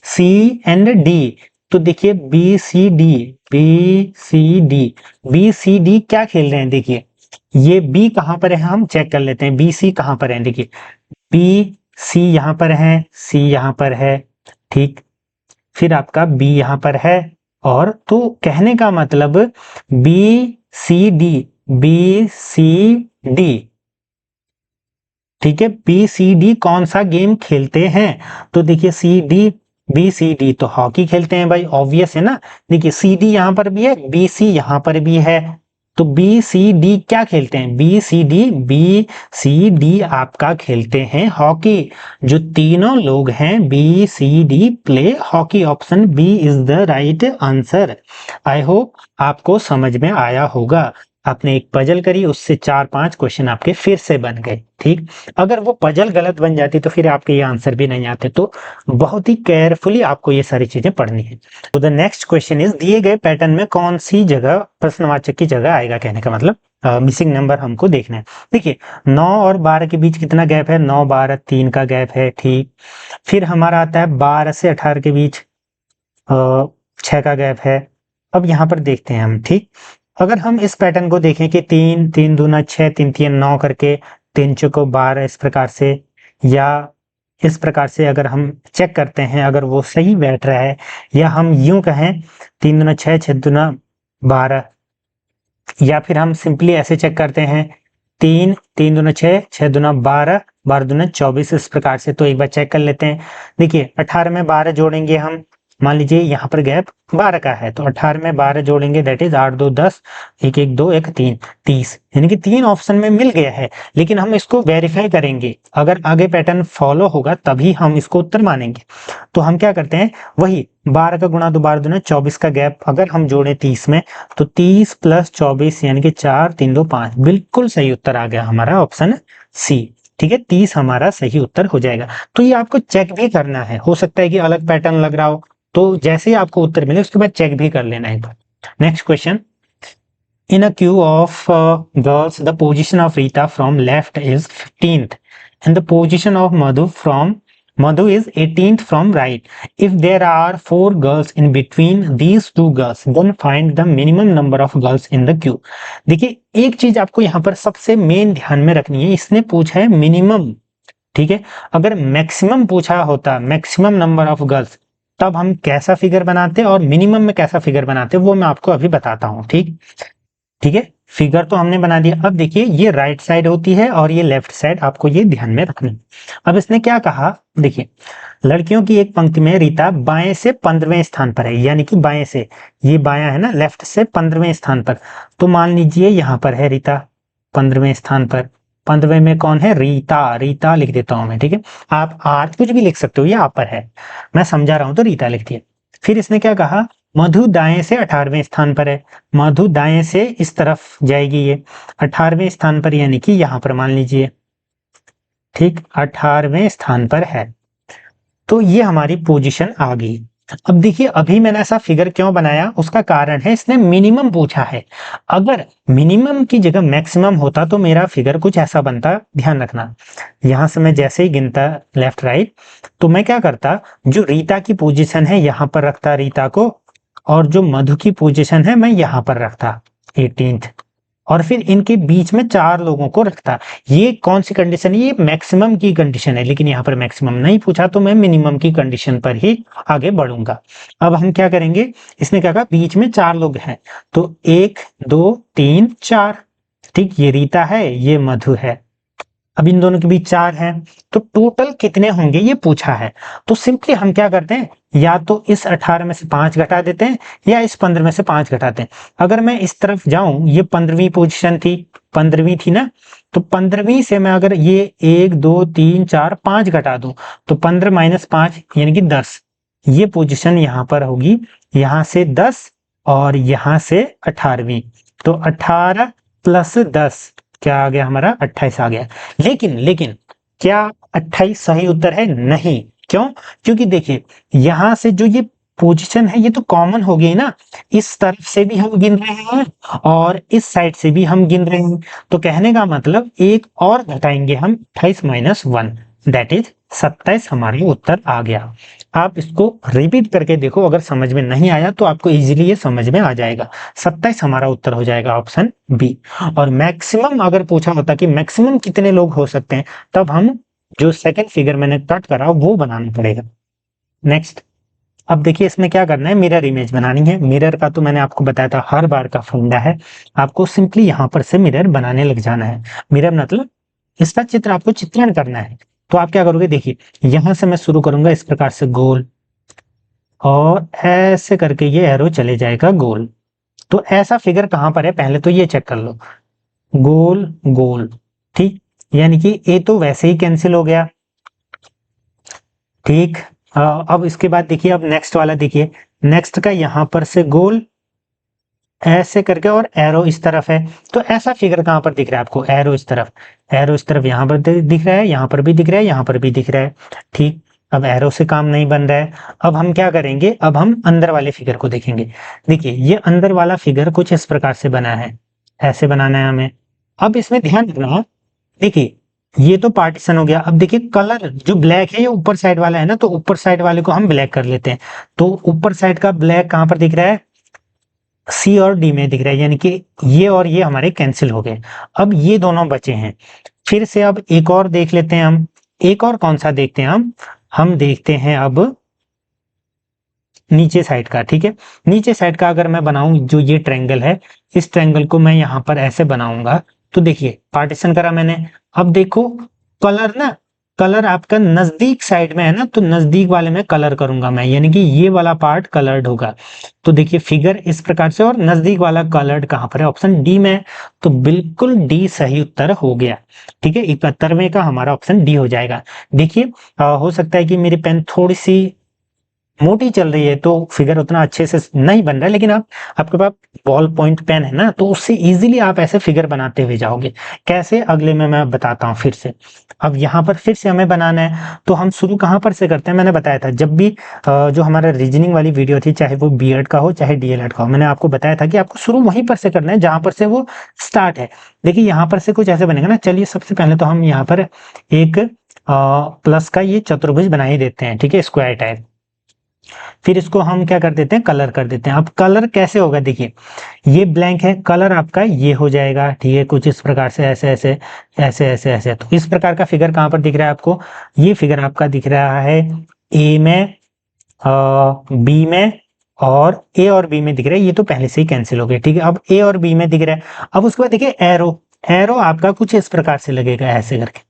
सी एंड डी। तो देखिए, B C D, B C D, B C D क्या खेल रहे हैं? देखिए, ये बी कहां पर है हम चेक कर लेते हैं, बी सी कहां पर है। देखिए, बी सी यहां पर है, सी यहां पर है। ठीक, फिर आपका बी यहां पर है, और तो कहने का मतलब B C D, B C D. ठीक है, बी सी डी कौन सा गेम खेलते हैं? तो देखिए, C D, B C D तो हॉकी खेलते हैं भाई, ऑब्वियस है ना। देखिए, सी डी यहां पर भी है, बी सी यहां पर भी है, तो बी सी डी क्या खेलते हैं? B C D, B C D आपका खेलते हैं हॉकी। जो तीनों लोग हैं B C D play hockey, option B is the right answer. I hope आपको समझ में आया होगा। आपने एक पजल करी, उससे 4-5 क्वेश्चन आपके फिर से बन गए। ठीक, अगर वो पजल गलत बन जाती तो फिर आपके ये आंसर भी नहीं आते, तो बहुत ही केयरफुली आपको ये सारी चीजें पढ़नी है। तो द नेक्स्ट क्वेश्चन इज, दिए गए पैटर्न में कौन सी जगह प्रश्नवाचक की जगह आएगा, कहने का मतलब मिसिंग नंबर हमको देखना है। देखिए, 9 और 12 के बीच कितना गैप है? 9 12 3 का गैप है। ठीक, फिर हमारा आता है 12 से 18 के बीच 6 का गैप है। अब यहाँ पर देखते हैं हम। ठीक, अगर हम इस पैटर्न को देखें कि 3 3 दूना 6, 3 3 9 करके 3 चौको 12, इस प्रकार से, या इस प्रकार से अगर हम चेक करते हैं, अगर वो सही बैठ रहा है, या हम यूं कहें 3 दूना 6, 6 दूना 12, या फिर हम सिंपली ऐसे चेक करते हैं 3 3 दूना 6, 6 दूना 12, 12 दूना 24, इस प्रकार से। तो एक बार चेक कर लेते हैं। देखिए, 18 में 12 जोड़ेंगे हम, मान लीजिए यहाँ पर गैप 12 का है, तो 18 में 12 जोड़ेंगे, दैट इज 8 2 10, 1 1 2 1 3, 30, यानी कि 3 ऑप्शन में मिल गया है। लेकिन हम इसको वेरीफाई करेंगे, अगर आगे पैटर्न फॉलो होगा तभी हम इसको उत्तर मानेंगे। तो हम क्या करते हैं, वही 12 का गुणा 2 12 दूना 24 का गैप अगर हम जोड़े 30 में, तो 30 + 24 यानी कि 4 3 2 5, बिल्कुल सही उत्तर आ गया हमारा ऑप्शन सी। ठीक है, 30 हमारा सही उत्तर हो जाएगा। तो ये आपको चेक भी करना है, हो सकता है कि अलग पैटर्न लग रहा हो, तो जैसे ही आपको उत्तर मिले उसके बाद चेक भी कर लेना है। Next question, in a Q of girls the position of Rita from left is 15th and the position of Madhu is 18th from right. If there are 4 girls in between these two girls, then find the minimum number of girls in the queue. देखिए, एक चीज आपको यहाँ पर सबसे main ध्यान में रखनी है, इसने पूछा है मिनिमम। ठीक है, अगर मैक्सिमम पूछा होता, मैक्सिमम नंबर ऑफ गर्ल्स, तब हम कैसा फिगर बनाते और मिनिमम में कैसा फिगर बनाते वो मैं आपको अभी बताता हूं। ठीक, ठीक है, फिगर तो हमने बना दिया। अब देखिए, ये राइट साइड होती है और ये लेफ्ट साइड, आपको ये ध्यान में रखना। अब इसने क्या कहा, देखिए, लड़कियों की एक पंक्ति में रीता बाएं से 15वें स्थान पर है, यानी कि बाएं से, ये बायां है ना, लेफ्ट से 15वें स्थान पर। तो मान लीजिए यहां पर है रीता, 15वें स्थान पर। 15वें में कौन है? रीता। रीता लिख देता हूं मैं, ठीक है। आप आर्थ कुछ भी लिख सकते हो, ये आप पर है, मैं समझा रहा हूं तो रीता लिख दिया। फिर इसने क्या कहा? मधु दाएं से 18वें स्थान पर है। मधु दाएं से इस तरफ जाएगी, ये 18वें स्थान पर, यानी कि यहां पर मान लीजिए, ठीक 18वें स्थान पर है। तो ये हमारी पोजीशन आ गई। अब देखिए, अभी मैंने ऐसा फिगर क्यों बनाया, उसका कारण है इसने मिनिमम पूछा है। अगर मिनिमम की जगह मैक्सिमम होता तो मेरा फिगर कुछ ऐसा बनता, ध्यान रखना। यहां से मैं जैसे ही गिनता लेफ्ट राइट, तो मैं क्या करता, जो रीता की पोजीशन है यहां पर रखता रीता को, और जो मधु की पोजीशन है मैं यहां पर रखता 18th, और फिर इनके बीच में 4 लोगों को रखता। ये कौन सी कंडीशन है? ये मैक्सिमम की कंडीशन है, लेकिन यहाँ पर मैक्सिमम नहीं पूछा तो मैं मिनिमम की कंडीशन पर ही आगे बढ़ूंगा। अब हम क्या करेंगे, इसने क्या कहा, बीच में 4 लोग हैं, तो 1 2 3 4, ठीक, ये रीता है, ये मधु है। अब इन दोनों के बीच 4 हैं, तो टोटल कितने होंगे ये पूछा है। तो सिंपली हम क्या करते हैं, या तो इस 18 में से 5 घटा देते हैं, या इस 15 में से 5 घटाते हैं। अगर मैं इस तरफ जाऊं, ये 15वीं पोजीशन थी, 15वीं थी ना, तो 15वीं से मैं अगर ये 1 2 3 4 5 घटा दूं, तो 15 माइनस 5 यानी कि 10, ये पोजीशन यहां पर होगी, यहां से 10 और यहां से 18वीं, तो 18 प्लस 10 क्या आ गया हमारा? 28 आ गया। लेकिन क्या 28 सही उत्तर है? नहीं। क्यों? क्योंकि देखिए, यहां से जो ये पोजीशन है ये तो कॉमन हो गई ना, इस तरफ से भी हम गिन रहे हैं और इस साइड से भी हम गिन रहे हैं, तो कहने का मतलब एक और घटाएंगे हम, 28 माइनस 1 दैट इज 27 हमारा उत्तर आ गया। आप इसको रिपीट करके देखो, अगर समझ में नहीं आया तो आपको इजीली ये समझ में आ जाएगा। 27 हमारा उत्तर हो जाएगा ऑप्शन बी। और मैक्सिमम अगर पूछा होता कि मैक्सिमम कितने लोग हो सकते हैं, तब हम जो सेकंड फिगर मैंने कट करा वो बनाना पड़ेगा। नेक्स्ट, अब देखिए इसमें क्या करना है, मिरर इमेज बनानी है। मिरर का तो मैंने आपको बताया था, हर बार का फंडा है, आपको सिंपली यहां पर से मिरर बनाने लग जाना है। मिरर मतलब इसका चित्र, आपको चित्रण करना है। तो आप क्या करोगे, देखिए यहां से मैं शुरू करूंगा इस प्रकार से गोल, और ऐसे करके ये एरो चले जाएगा गोल। तो ऐसा फिगर कहां पर है, पहले तो ये चेक कर लो, गोल गोल, ठीक, यानी कि ए तो वैसे ही कैंसिल हो गया, ठीक। अब इसके बाद देखिए, अब नेक्स्ट वाला देखिए, नेक्स्ट का यहां पर से गोल ऐसे करके और एरो इस तरफ है। तो ऐसा फिगर कहां पर दिख रहा है आपको, एरो इस तरफ, एरो इस तरफ, यहां पर दिख रहा है, यहां पर भी दिख रहा है, यहां पर भी दिख रहा है, ठीक। अब एरो से काम नहीं बन रहा है, अब हम क्या करेंगे, अब हम अंदर वाले फिगर को देखेंगे। देखिए ये अंदर वाला फिगर कुछ इस प्रकार से बना है, ऐसे बनाना है हमें। अब इसमें ध्यान रखना, देखिए ये तो पार्टीशन हो गया। अब देखिए कलर जो ब्लैक है ये ऊपर साइड वाला है ना, तो ऊपर साइड वाले को हम ब्लैक कर लेते हैं। तो ऊपर साइड का ब्लैक कहां पर दिख रहा है, सी और डी में दिख रहा है, यानी कि ये और ये हमारे कैंसिल हो गए। अब ये दोनों बचे हैं। फिर से अब एक और देख लेते हैं हम, एक और कौन सा देखते हैं हम देखते हैं अब नीचे साइड का, ठीक है। नीचे साइड का अगर मैं बनाऊं, जो ये ट्रायंगल है, इस ट्रायंगल को मैं यहां पर ऐसे बनाऊंगा, तो देखिए पार्टीशन करा मैंने। अब देखो कलर ना, कलर आपका नजदीक साइड में है ना, तो नजदीक वाले में कलर करूंगा मैं, यानी कि ये वाला पार्ट कलर्ड होगा। तो देखिए फिगर इस प्रकार से, और नजदीक वाला कलर्ड कहां पर है, ऑप्शन डी में। तो बिल्कुल डी सही उत्तर हो गया, ठीक है। 71वें का हमारा ऑप्शन डी हो जाएगा। देखिए हो सकता है कि मेरी पेन थोड़ी सी मोटी चल रही है तो फिगर उतना अच्छे से नहीं बन रहा है, लेकिन आपके पास बॉल पॉइंट पेन है ना, तो उससे इजीली आप ऐसे फिगर बनाते हुए जाओगे। कैसे, अगले में मैं बताता हूं फिर से। अब यहाँ पर फिर से हमें बनाना है, तो हम शुरू कहां पर से करते हैं, मैंने बताया था जब भी जो हमारा रीजनिंग वाली वीडियो थी, चाहे वो बीएड का हो चाहे डीएलएड का हो, मैंने आपको बताया था कि आपको शुरू वहीं पर से करना है जहां पर से वो स्टार्ट है। देखिए यहाँ पर से कुछ ऐसे बनेगा ना। चलिए सबसे पहले तो हम यहाँ पर एक प्लस का ये चतुर्भुज बना ही देते हैं, ठीक है, स्क्वायर टाइप। फिर इसको हम क्या कर देते हैं, कलर कर देते हैं। अब कलर कैसे होगा, देखिए ये ब्लैंक है, कलर आपका ये हो जाएगा, ठीक है, कुछ इस प्रकार से, ऐसे ऐसे ऐसे ऐसे ऐसे। तो इस प्रकार का फिगर कहां पर दिख रहा है आपको, ये फिगर आपका दिख रहा है ए में, बी में, और ए और बी में दिख रहा है। ये तो पहले से ही कैंसिल हो गया, ठीक है। अब ए और बी में दिख रहा है। अब उसके बाद देखिए एरो, एरो आपका कुछ इस प्रकार से लगेगा, ऐसे करके।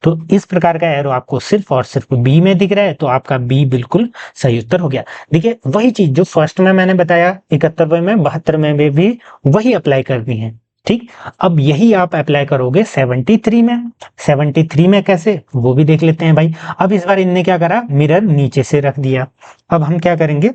तो इस प्रकार का एरो आपको सिर्फ और सिर्फ बी में दिख रहा है, तो आपका बी बिल्कुल सही उत्तर हो गया। देखिए वही चीज जो फर्स्ट में मैंने बताया 71वें में, 72वें में भी वही अप्लाई करनी है। ठीक, अब यही आप अप्लाई करोगे 73 में। 73 में कैसे, वो भी देख लेते हैं भाई। अब इस बार इनने क्या करा, मिरर नीचे से रख दिया। अब हम क्या करेंगे,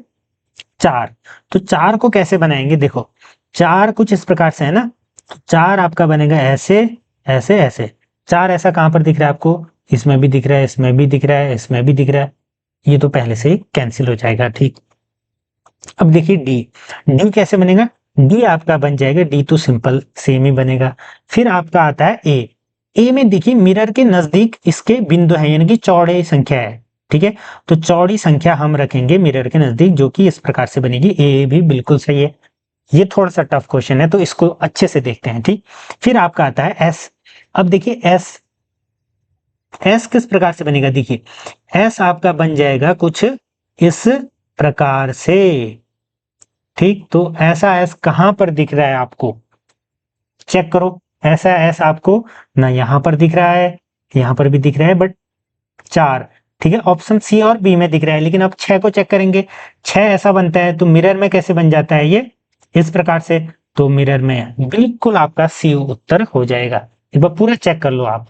4, तो 4 को कैसे बनाएंगे, देखो 4 कुछ इस प्रकार से है ना, तो 4 आपका बनेगा ऐसे ऐसे ऐसे। 4 ऐसा कहां पर दिख रहा है आपको, इसमें भी दिख रहा है, इसमें भी दिख रहा है, इसमें भी दिख रहा है, ये तो पहले से ही कैंसिल हो जाएगा। ठीक, अब देखिए डी, डी कैसे बनेगा, डी आपका बन जाएगा, डी तो सिंपल सेम ही बनेगा। फिर आपका आता है ए, ए में देखिए मिरर के नजदीक इसके बिंदु है, यानी कि चौड़े संख्या है। ठीक है, तो चौड़ी संख्या हम रखेंगे मिरर के नजदीक, जो कि इस प्रकार से बनेगी, ए भी बिल्कुल सही है। ये थोड़ा सा टफ क्वेश्चन है, तो इसको अच्छे से देखते हैं। ठीक, फिर आपका आता है एस। अब देखिए एस, एस किस प्रकार से बनेगा, देखिए एस आपका बन जाएगा कुछ इस प्रकार से। ठीक, तो ऐसा एस कहां पर दिख रहा है आपको, चेक करो। ऐसा एस आपको ना यहां पर दिख रहा है, यहां पर भी दिख रहा है, बट 4, ठीक है, ऑप्शन सी और बी में दिख रहा है। लेकिन अब 6 को चेक करेंगे, 6 ऐसा बनता है, तो मिरर में कैसे बन जाता है ये, इस प्रकार से। तो मिरर में बिल्कुल आपका सी उत्तर हो जाएगा। एक बार पूरा चेक कर लो आप।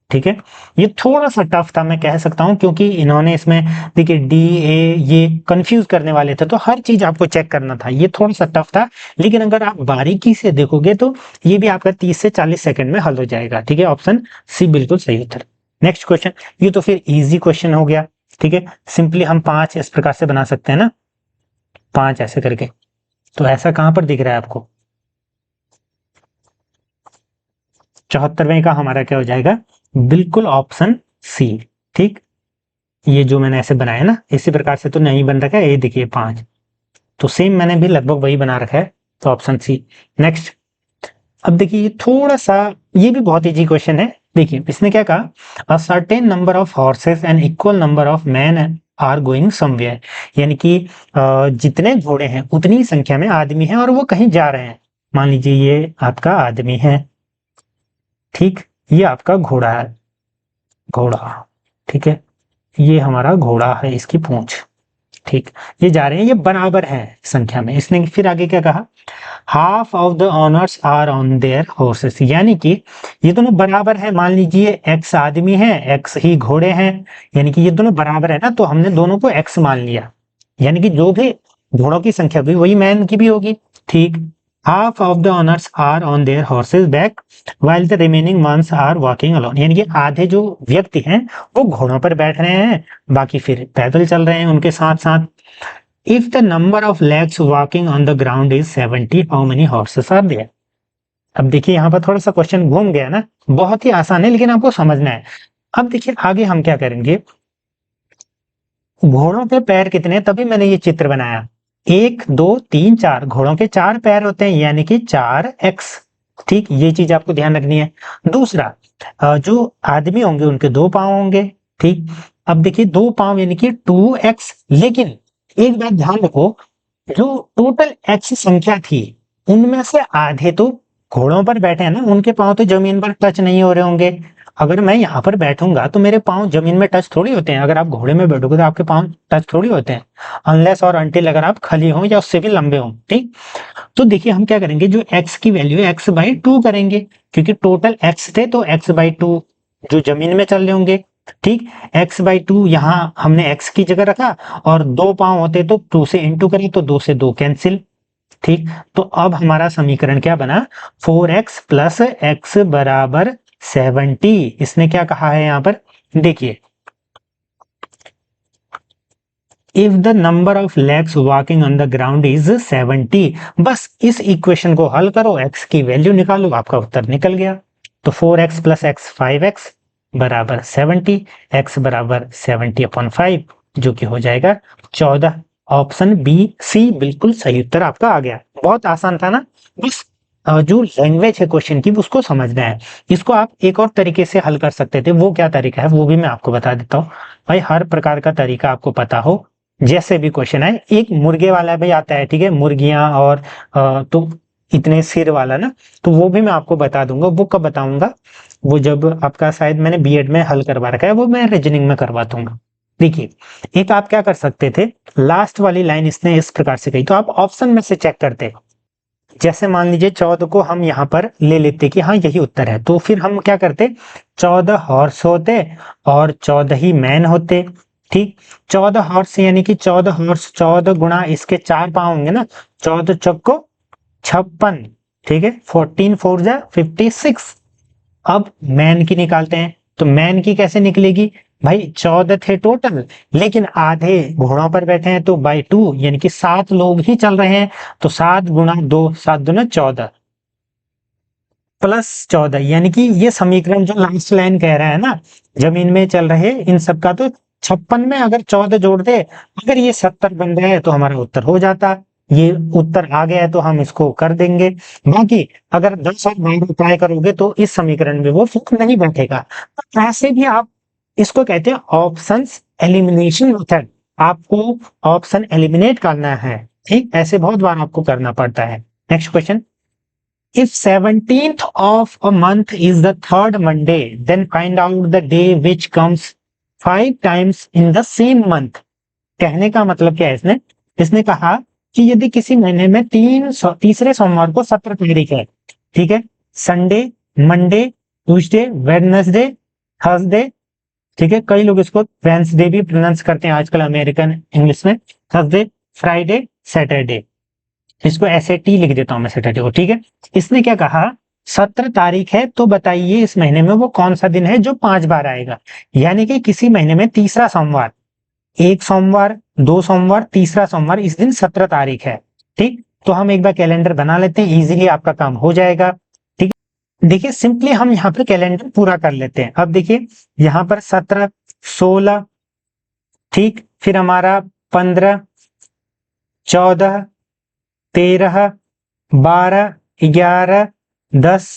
ठीक है, ये थोड़ा सा टफ था मैं कह सकता हूं, क्योंकि इन्होंने इसमें देखिए डी ए ये कंफ्यूज करने वाले थे, तो हर चीज आपको चेक करना था, ये थोड़ा सा टफ था। लेकिन अगर आप बारीकी से देखोगे तो ये भी आपका 30 से 40 सेकंड में हल हो जाएगा। ठीक है, ऑप्शन सी बिल्कुल सही उत्तर। नेक्स्ट क्वेश्चन, ये तो फिर इजी क्वेश्चन हो गया। ठीक है, सिंपली हम 5 इस प्रकार से बना सकते हैं ना, 5 ऐसे करके। तो ऐसा कहां पर दिख रहा है आपको, 74वें का हमारा क्या हो जाएगा, बिल्कुल ऑप्शन सी। ठीक, ये जो मैंने ऐसे बनाया ना, इसी प्रकार से तो नहीं बन रखा है, ये देखिए 5, तो सेम मैंने भी लगभग वही बना रखा है, तो ऑप्शन सी। नेक्स्ट, अब देखिए ये थोड़ा सा, ये भी बहुत इजी क्वेश्चन है। देखिए इसने क्या कहा, a certain number of horses and equal number of man are going somewhere, यानी कि जितने घोड़े हैं उतनी संख्या में आदमी हैं और वो कहीं जा रहे हैं। मान लीजिए ये आपका आदमी है, ठीक, ये आपका घोड़ा है, घोड़ा, ठीक है, ये हमारा घोड़ा है, इसकी पूंछ। ठीक, ये जा रहे हैं, ये बराबर है संख्या में। इसने फिर आगे क्या कहा, half of the owners are on their horses, यानी कि ये दोनों बराबर है। मान लीजिए एक्स आदमी है, एक्स ही घोड़े हैं, यानी कि ये दोनों बराबर है ना, तो हमने दोनों को एक्स मान लिया, यानी कि जो भी घोड़ों की संख्या भी वही मैन की भी होगी। ठीक, half of the owners are on their horses back while the remaining ones are walking alone, यानी कि आधे जो व्यक्ति हैं वो घोड़ों पर बैठ रहे हैं, बाकी फिर पैदल चल रहे हैं उनके साथ साथ। If the number of legs walking on the ground is 70, how many horses are there. अब देखिए यहाँ पर थोड़ा सा क्वेश्चन घूम गया ना, बहुत ही आसान है लेकिन आपको समझना है। अब देखिए आगे हम क्या करेंगे, घोड़ों के पैर कितने, तभी मैंने ये चित्र बनाया। 1 2 3 4, घोड़ों के 4 पैर होते हैं, यानी कि 4x। ठीक, ये चीज आपको ध्यान रखनी है। दूसरा, जो आदमी होंगे उनके 2 पांव होंगे। ठीक, अब देखिए 2 पांव यानी कि 2x, लेकिन एक बात ध्यान रखो, जो टोटल x संख्या थी उनमें से आधे तो घोड़ों पर बैठे हैं ना, उनके पांव तो जमीन पर टच नहीं हो रहे होंगे। अगर मैं यहाँ पर बैठूंगा तो मेरे पांव जमीन में टच थोड़ी होते हैं, अगर आप घोड़े में बैठोगे तो आपके पांव टच थोड़ी होते हैं, अनलेस और अनटिल अगर आप खली हो या उससे भी लंबे हो। ठीक, तो देखिए हम क्या करेंगे, जो x की वैल्यू है x/2 करेंगे, क्योंकि टोटल x थे तो x/2 जो जमीन में चल रहे होंगे। ठीक, x/2 यहाँ हमने x की जगह रखा, और 2 पांव होते तो 2 से इंटू करें तो 2 से 2 कैंसिल। ठीक, तो अब हमारा समीकरण क्या बना, 4x प्लस x बराबर 70। इसने क्या कहा है यहाँ पर, देखिए if the number of legs walking on the ground is 70, बस इस इक्वेशन को हल करो, x की वैल्यू निकालो, आपका उत्तर निकल गया। तो 4x प्लस x 5x बराबर 70, x बराबर 70/5, जो कि हो जाएगा 14। ऑप्शन बी सी बिल्कुल सही उत्तर आपका आ गया। बहुत आसान था ना, बस जो लैंग्वेज है क्वेश्चन की उसको समझना है। इसको आप एक और तरीके से हल कर सकते थे, वो क्या तरीका है वो भी मैं आपको बता देता हूँ। भाई हर प्रकार का तरीका आपको पता हो, जैसे भी क्वेश्चन है, एक मुर्गे वाला भी आता है, ठीक है, मुर्गियां और तो इतने सिर वाला ना, तो वो भी मैं आपको बता दूंगा। वो कब बताऊंगा, वो जब आपका शायद मैंने बीएड में हल करवा रखा है, वो मैं रीजनिंग में करवा दूंगा। देखिए एक आप क्या कर सकते थे, लास्ट वाली लाइन इसने इस प्रकार से कही, तो आप ऑप्शन में से चेक करते, जैसे मान लीजिए 14 को हम यहाँ पर ले लेते कि हाँ यही उत्तर है, तो फिर हम क्या करते, 14 हॉर्स होते और 14 ही मैन होते। ठीक, 14 हॉर्स यानी कि 14 हॉर्स, 14 गुणा इसके 4 पाँव होंगे ना, 14 चौको 56, ठीक है, 14 4 जा 56। अब मैन की निकालते हैं, तो मैन की कैसे निकलेगी भाई, 14 थे टोटल, लेकिन आधे घोड़ों पर बैठे हैं, तो बाई 2 यानी कि 7 लोग ही चल रहे हैं, तो 7 गुणा 2, 7 दूना 14 प्लस 14, यानी कि ये समीकरण जो लास्ट लाइन कह रहा है ना, जमीन में चल रहे इन सब का, तो 56 में अगर 14 जोड़ दे, अगर ये 70 बन रहा है तो हमारा उत्तर हो जाता। ये उत्तर आ गया है तो हम इसको कर देंगे। बाकी अगर 10 और 12 ट्राई करोगे तो इस समीकरण में वो फिट नहीं बैठेगा। तो ऐसे भी आप इसको कहते हैं ऑप्शंस एलिमिनेशन मेथड। आपको ऑप्शन एलिमिनेट करना है, ठीक, ऐसे बहुत बार आपको करना पड़ता है। Next question, if 17th of a month is the third Monday, then find out the day which comes 5 times in the same month। कहने का मतलब क्या है, इसने इसने कहा कि यदि किसी महीने में तीसरे सोमवार को 17 तारीख है, ठीक है, Sunday, Monday, Tuesday, Wednesday, Thursday, ठीक है, कई लोग इसको वेंसडे भी प्रोनाउंस करते हैं आजकल अमेरिकन इंग्लिश में, थर्सडे, फ्राइडे, सैटरडे, इसको ऐसे टी लिख देता हूं मैं सैटरडे को, ठीक है। इसने क्या कहा, 17 तारीख है तो बताइए इस महीने में वो कौन सा दिन है जो 5 बार आएगा, यानी कि किसी महीने में तीसरा सोमवार, एक सोमवार, दो सोमवार, तीसरा सोमवार, इस दिन 17 तारीख है। ठीक, तो हम एक बार कैलेंडर बना लेते हैं, इजीली आपका काम हो जाएगा। ठीक, देखिए सिंपली हम यहाँ पर कैलेंडर पूरा कर लेते हैं। अब देखिए यहाँ पर 17, 16, ठीक, फिर हमारा 15, 14, 13, 12, 11, 10,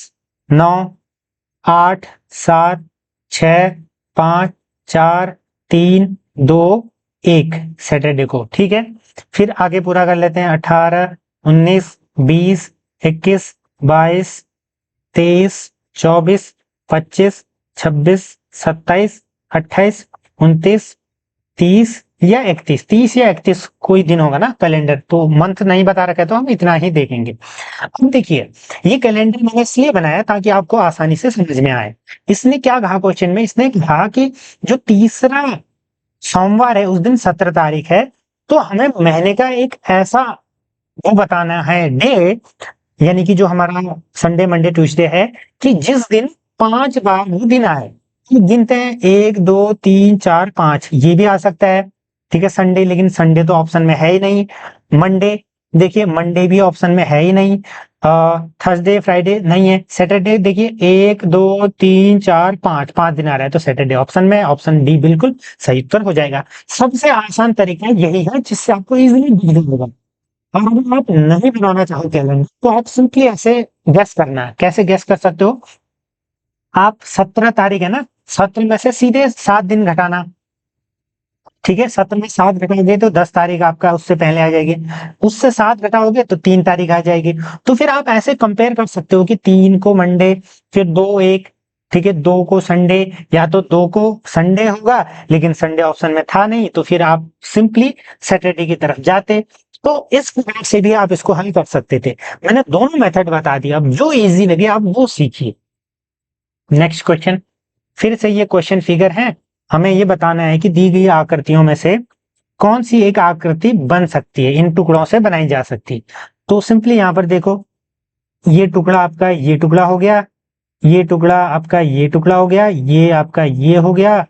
9, 8, 7, 6, 5, 4, 3, 2, 1 सैटरडे को, ठीक है। फिर आगे पूरा कर लेते हैं, 18, 19, 20, 21, 22, 23, 24, 25, 26, 27, 28, 29, 30 या 31, 30 या 31 कोई दिन होगा ना, कैलेंडर तो मंथ नहीं बता रखा है तो हम इतना ही देखेंगे। अब देखिए ये कैलेंडर मैंने इसलिए बनाया ताकि आपको आसानी से समझ में आए। इसने क्या कहा क्वेश्चन में, इसने कहा कि जो तीसरा सोमवार है उस दिन 17 तारीख है, तो हमें महीने का एक ऐसा वो बताना है डे, यानी कि जो हमारा संडे, मंडे, ट्यूसडे है, कि जिस दिन 5 बार वो दिन आए। गिनते हैं 1 2 3 4 5, ये भी आ सकता है, ठीक है, संडे, लेकिन संडे तो ऑप्शन में है ही नहीं। मंडे, देखिए मंडे भी ऑप्शन में है ही नहीं। थर्सडे, फ्राइडे नहीं है। सैटरडे देखिए 1 2 3 4 5, 5 दिन आ रहा है, तो सैटरडे ऑप्शन में, ऑप्शन डी बिल्कुल सही उत्तर हो जाएगा। सबसे आसान तरीका यही है जिससे आपको इजीली दिख जाएगा। और अगर आप नहीं बनाना चाहो कैलेंडर तो आप सिंपली ऐसे गैस करना है। कैसे गैस कर सकते हो, आप 17 तारीख है ना, 17 में से सीधे 7 दिन घटाना, ठीक है, 17 में 7 घटाओगे तो 10 तारीख आपका उससे पहले आ जाएगी, उससे 7 घटाओगे तो 3 तारीख आ जाएगी। तो फिर आप ऐसे कंपेयर कर सकते हो कि 3 को मंडे, फिर 2 1, ठीक है, 2 को संडे, या तो 2 को संडे होगा लेकिन संडे ऑप्शन में था नहीं, तो फिर आप सिंपली सैटरडे की तरफ जाते। तो इस प्रकार से भी आप इसको हल कर सकते थे। मैंने दोनों मेथड बता दिया, अब जो इजी लगे आप वो सीखिए। नेक्स्ट क्वेश्चन, फिर से ये क्वेश्चन फिगर है, हमें ये बताना है कि दी गई आकृतियों में से कौन सी एक आकृति बन सकती है, इन टुकड़ों से बनाई जा सकती। तो सिंपली यहां पर देखो, ये टुकड़ा आपका ये टुकड़ा हो गया, ये टुकड़ा आपका ये टुकड़ा हो गया, ये आपका ये हो गया,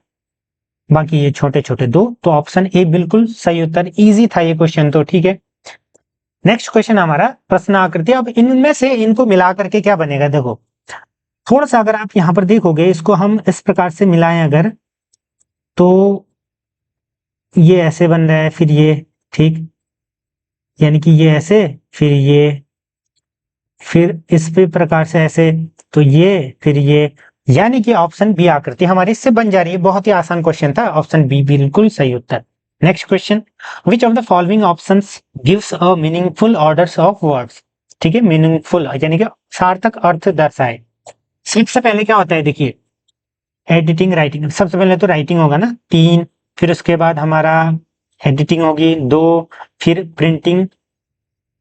बाकी ये छोटे छोटे दो, तो ऑप्शन ए बिल्कुल सही उत्तर। इजी था ये क्वेश्चन तो, ठीक है। नेक्स्ट क्वेश्चन हमारा प्रश्न आकृति। अब इनमें से इनको मिला करके क्या बनेगा, देखो थोड़ा सा अगर आप यहां पर देखोगे, इसको हम इस प्रकार से मिलाएं अगर, तो ये ऐसे बन रहा है, फिर ये, ठीक, यानी कि ये ऐसे, फिर ये, फिर इस पे प्रकार से ऐसे, तो ये, फिर ये, यानी कि ऑप्शन बी आकृति हमारी इससे बन जा रही है। बहुत ही आसान क्वेश्चन था, ऑप्शन बी बिल्कुल सही उत्तर। Next question, which of the following options gives a meaningful orders of words, ठीक है, मीनिंगफुल यानी कि सार्थक अर्थ दर्शाए। सबसे पहले क्या होता है, देखिए एडिटिंग, राइटिंग, सबसे पहले तो राइटिंग होगा ना 3, फिर उसके बाद हमारा एडिटिंग होगी 2, फिर प्रिंटिंग,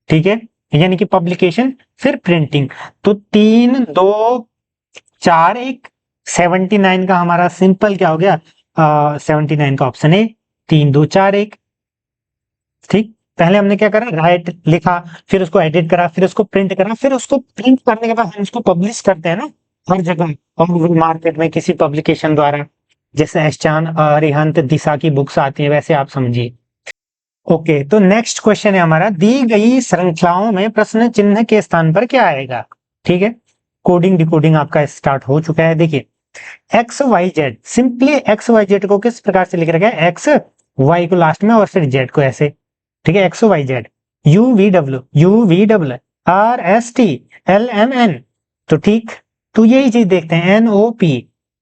ठीक है, यानी कि पब्लिकेशन फिर प्रिंटिंग। तो 3 2 4 1 79 का हमारा सिंपल क्या हो गया, 79 का ऑप्शन है 3 2 4 1। ठीक, पहले हमने क्या करा, राइट लिखा, फिर उसको एडिट करा, फिर उसको प्रिंट करा, फिर उसको प्रिंट करने के बाद हम उसको पब्लिश करते हैं ना हर जगह, और मार्केट में किसी पब्लिकेशन द्वारा, जैसे एस्चान रिहंत दिशा की बुक्स आती है, वैसे आप समझिए। ओके, तो नेक्स्ट क्वेश्चन है हमारा, दी गई श्रृंखलाओं में प्रश्न चिन्ह के स्थान पर क्या आएगा। ठीक है, कोडिंग डिकोडिंग आपका स्टार्ट हो चुका है। देखिए X Y Z, simply X Y Z को किस प्रकार से लिख रखा है, एक्स वाई को लास्ट में और फिर जेड को ऐसे। ठीक है, X Y Z, U V W R S T L M N. तो ठीक, तो यही चीज देखते हैं, N O P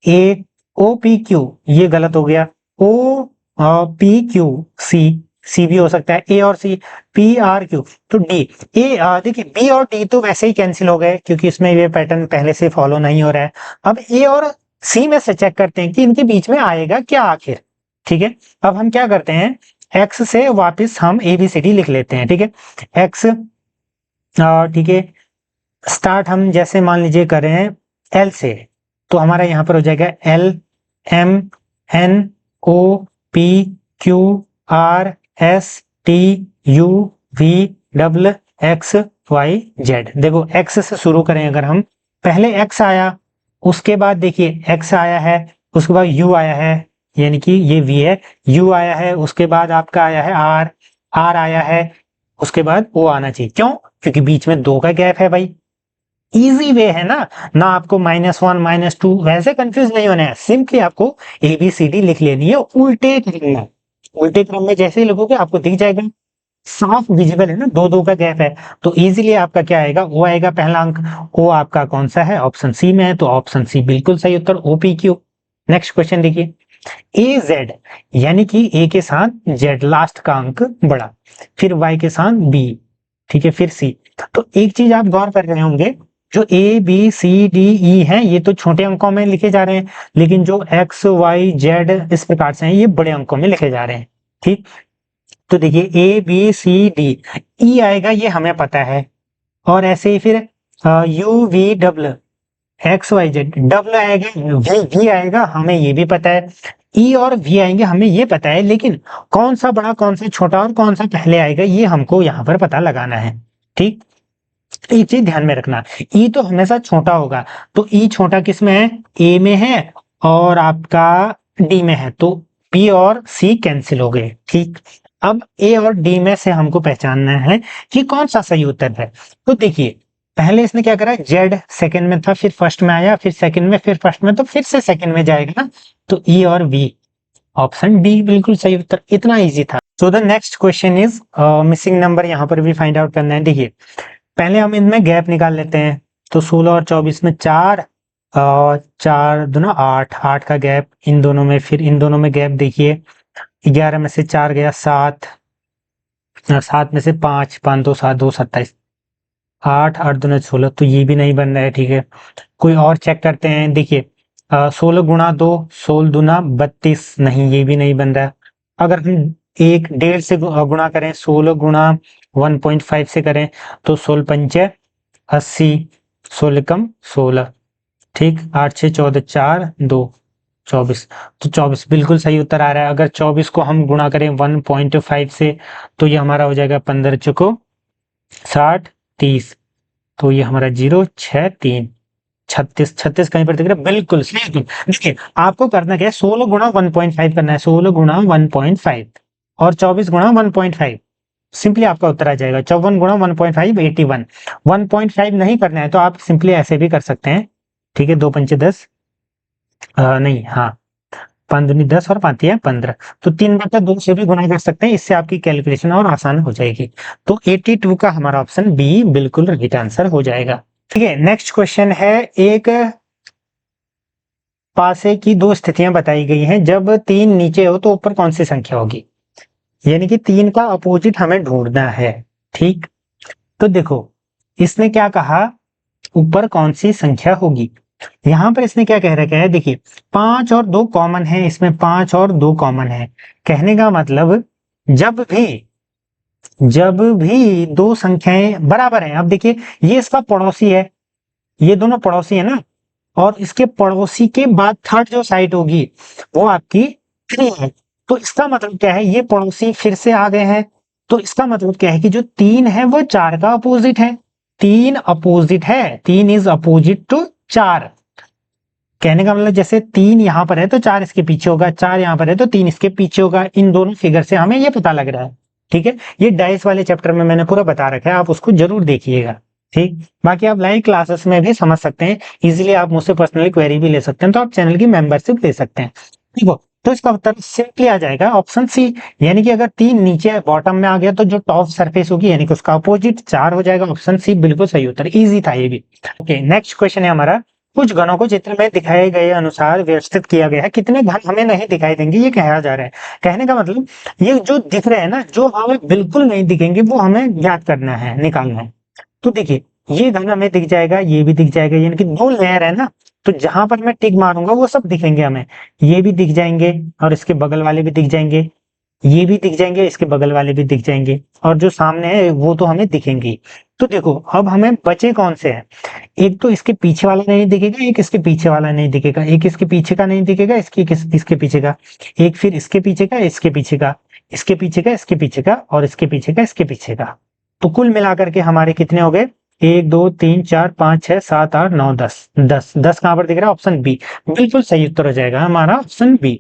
A O P Q, ये गलत हो गया, ओ पी क्यू सी, सी भी हो सकता है, ए और सी, पी आर क्यू, तो डी। ए देखिए बी और डी तो वैसे ही कैंसिल हो गए क्योंकि इसमें ये पैटर्न पहले से फॉलो नहीं हो रहा है। अब ए और सी में से चेक करते हैं कि इनके बीच में आएगा क्या आखिर। ठीक है, अब हम क्या करते हैं, एक्स से वापस हम ए बी सी डी लिख लेते हैं। ठीक है, एक्स, ठीक है, स्टार्ट हम जैसे मान लीजिए कर रहे हैं एल से, तो हमारा यहां पर हो जाएगा L M N O P Q R S T U V W X Y Z. देखो एक्स से शुरू करें अगर हम, पहले एक्स आया, उसके बाद देखिए एक्स आया है, उसके बाद यू आया है, यानी कि ये वी है, यू आया है, उसके बाद आपका आया है आर, आर आया है, उसके बाद ओ आना चाहिए। क्यों? क्योंकि बीच में 2 का गैप है भाई। इजी वे है ना, ना आपको -1 -2 वैसे कंफ्यूज नहीं होना है, सिंपली आपको ए बी सी डी लिख लेनी है उल्टे क्रम में। उल्टे क्रम में जैसे ही लिखोगे आपको दिख जाएगा, साफ विजिबल है ना, 2 का गैप है, तो इजीली आपका क्या आएगा, वो आएगा पहला अंक। ओ आपका कौन सा है, ऑप्शन सी में है, तो ऑप्शन सी बिल्कुल सही उत्तर, OPQ। नेक्स्ट क्वेश्चन देखिए, ए जेड, यानी कि ए के साथ जेड लास्ट का अंक बड़ा, फिर वाई के साथ बी, ठीक है, फिर सी। तो एक चीज आप गौर कर रहे होंगे, जो ए बी सी डी ई है ये तो छोटे अंकों में लिखे जा रहे हैं, लेकिन जो एक्स वाई जेड इस प्रकार से हैं ये बड़े अंकों में लिखे जा रहे हैं। ठीक, तो देखिए ए बी सी डी, ई आएगा ये हमें पता है, और ऐसे ही फिर U V W X Y Z, W आएगा, वी आएगा, हमें ये भी पता है, ई और वी आएंगे हमें ये पता है, लेकिन कौन सा बड़ा कौन सा छोटा और कौन सा पहले आएगा ये हमको यहाँ पर पता लगाना है। ठीक, एक चीज ध्यान में रखना, ई तो हमेशा छोटा होगा, तो ई छोटा किस में है, ए में है, और आपका डी में है, तो बी और सी कैंसिल हो गए। ठीक, अब ए और डी में से हमको पहचानना है कि कौन सा सही उत्तर है। तो देखिए पहले इसने क्या करा, जेड सेकंड में था, फिर फर्स्ट में आया, फिर सेकंड में, फिर फर्स्ट में, तो फिर से सेकंड में जाएगा ना, तो ई और बी, ऑप्शन डी बिल्कुल सही उत्तर। इतना इजी था। So the next question is missing number, यहाँ पर भी फाइंड आउट करना है। देखिए पहले हम इनमें गैप निकाल लेते हैं, तो 16 और 24 में 4 और 4 दूना 8, 8 का गैप इन दोनों में, फिर इन दोनों में गैप देखिए 11 में से 4 गया 7, 7 में से 5, 5 2 7 2 27, 8 8 दूना 16, तो ये भी नहीं बन रहा है। ठीक है, कोई और चेक करते हैं। देखिए 16 गुणा 2, 16 दूना 32, नहीं ये भी नहीं बन रहा है। अगर हम 1.5 से गुणा करें, 16 गुणा 1.5 से करें, तो 16 पंचे 80, 16 कम 16, ठीक, 8 6 14 4 2 24, तो 24 बिल्कुल सही उत्तर आ रहा है। अगर 24 को हम गुणा करें 1.5 से, तो ये हमारा हो जाएगा 15 चुको 60 30, तो ये हमारा 0 6 3 36, 36 कहीं पर दिख रहा है, बिल्कुल सही। देखिए आपको करना क्या है, 16 गुणा 1.5 करना है, 16 गुणा 1.5 और 24 गुणा 1.5, सिंपली आपका उत्तर आ जाएगा। 54 गुणा 1.5 81, 1.5 नहीं करना है तो आप सिंपली ऐसे भी कर सकते हैं। ठीक है, 2 पंचे 10, नहीं, हाँ, 5 दूनी 10 और 5 है 15, तो 3/2 से भी गुणा कर सकते हैं, इससे आपकी कैलकुलेशन और आसान हो जाएगी। तो 82 का हमारा ऑप्शन बी बिल्कुल राइट आंसर हो जाएगा। ठीक है, नेक्स्ट क्वेश्चन है, एक पासे की 2 स्थितियां बताई गई हैं, जब 3 नीचे हो तो ऊपर कौन सी संख्या होगी, यानी कि 3 का अपोजिट हमें ढूंढना है। ठीक, तो देखो इसने क्या कहा, ऊपर कौन सी संख्या होगी। यहां पर इसने क्या कह रखा है, देखिए 5 और 2 कॉमन है, इसमें 5 और 2 कॉमन है, कहने का मतलब जब भी जब भी दो संख्याएं बराबर हैं, अब देखिए ये इसका पड़ोसी है, ये दोनों पड़ोसी है ना, और इसके पड़ोसी के बाद थर्ड जो साइड होगी वो आपकी 3 है। तो इसका मतलब क्या है, ये पड़ोसी फिर से आ गए हैं, तो इसका मतलब क्या है कि जो 3 है वो 4 का अपोजिट है। 3 अपोजिट है, 3 इज अपोजिट टू 4। कहने का मतलब जैसे 3 यहां पर है तो 4 इसके पीछे होगा, 4 यहां पर है तो 3 इसके पीछे होगा। इन दोनों फिगर से हमें ये पता लग रहा है। ठीक है, ये डाइस वाले चैप्टर में मैंने पूरा बता रखा है, आप उसको जरूर देखिएगा। ठीक, बाकी आप लाइव क्लासेस में भी समझ सकते हैं इजीली, आप मुझसे पर्सनली क्वेरी भी ले सकते हैं, तो आप चैनल की मेंबरशिप ले सकते हैं। ठीक हो, तो इसका उत्तर सिंपली आ जाएगा ऑप्शन सी, यानी कि अगर 3 नीचे बॉटम में आ गया तो जो टॉप सरफेस होगी यानी कि उसका अपोजिट 4 हो जाएगा। ऑप्शन सी बिल्कुल सही उत्तर, इजी था ये भी। ओके, नेक्स्ट क्वेश्चन है हमारा, कुछ घनों को चित्र में दिखाए गए अनुसार व्यवस्थित किया गया है, कितने घन हमें नहीं दिखाई देंगे ये कहा जा रहा है। कहने का मतलब ये जो दिख रहे हैं ना, जो हमें बिल्कुल नहीं दिखेंगे वो हमें ज्ञात करना है, निकालना है। तो देखिए ये घन हमें दिख जाएगा, ये भी दिख जाएगा, यानी कि 2 लेयर है ना, तो जहां पर मैं टिक मारूंगा वो सब दिखेंगे हमें। ये भी दिख जाएंगे और इसके बगल वाले भी दिख जाएंगे, ये भी दिख जाएंगे, इसके बगल वाले भी दिख जाएंगे, और जो सामने है वो तो हमें दिखेंगे। तो देखो अब हमें बचे कौन से हैं, एक तो इसके पीछे वाला नहीं दिखेगा, एक इसके पीछे वाला नहीं दिखेगा, एक इसके पीछे का नहीं दिखेगा, इसके पीछे का, एक फिर इसके पीछे का, इसके पीछे का, इसके पीछे का, इसके पीछे का, और इसके पीछे का, इसके पीछे का। तो कुल मिलाकर के हमारे कितने हो गए, 1 2 3 4 5 6 7 8 9 10। 10 कहां पर दिख रहा है, ऑप्शन बी बिल्कुल सही उत्तर हो जाएगा हमारा, option B.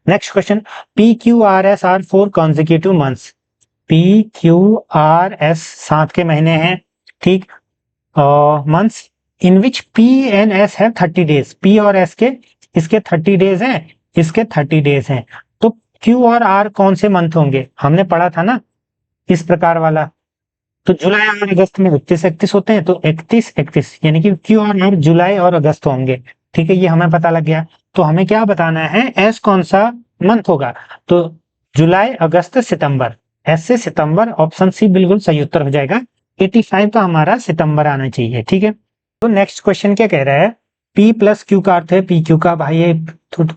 Next question, P Q R S are 4 consecutive months. P Q R S 7 के महीने हैं, ठीक, months in which P and S है 30 डेज। पी और एस के इसके 30 डेज हैं, इसके 30 डेज हैं। तो क्यू और आर कौन से मंथ होंगे, हमने पढ़ा था ना इस प्रकार वाला। तो जुलाई और अगस्त में 31-31 होते हैं, तो 31-31 यानी कि क्यू और आर जुलाई और अगस्त होंगे। ठीक है, ये हमें पता लग गया। तो हमें क्या बताना है, एस कौन सा मंथ होगा, तो जुलाई अगस्त सितंबर, एस से सितंबर, ऑप्शन सी बिल्कुल सही उत्तर हो जाएगा। 85 का हमारा सितंबर आना चाहिए। ठीक है, तो नेक्स्ट क्वेश्चन क्या कह रहा है, P प्लस क्यू का अर्थ है पी क्यू का, भाई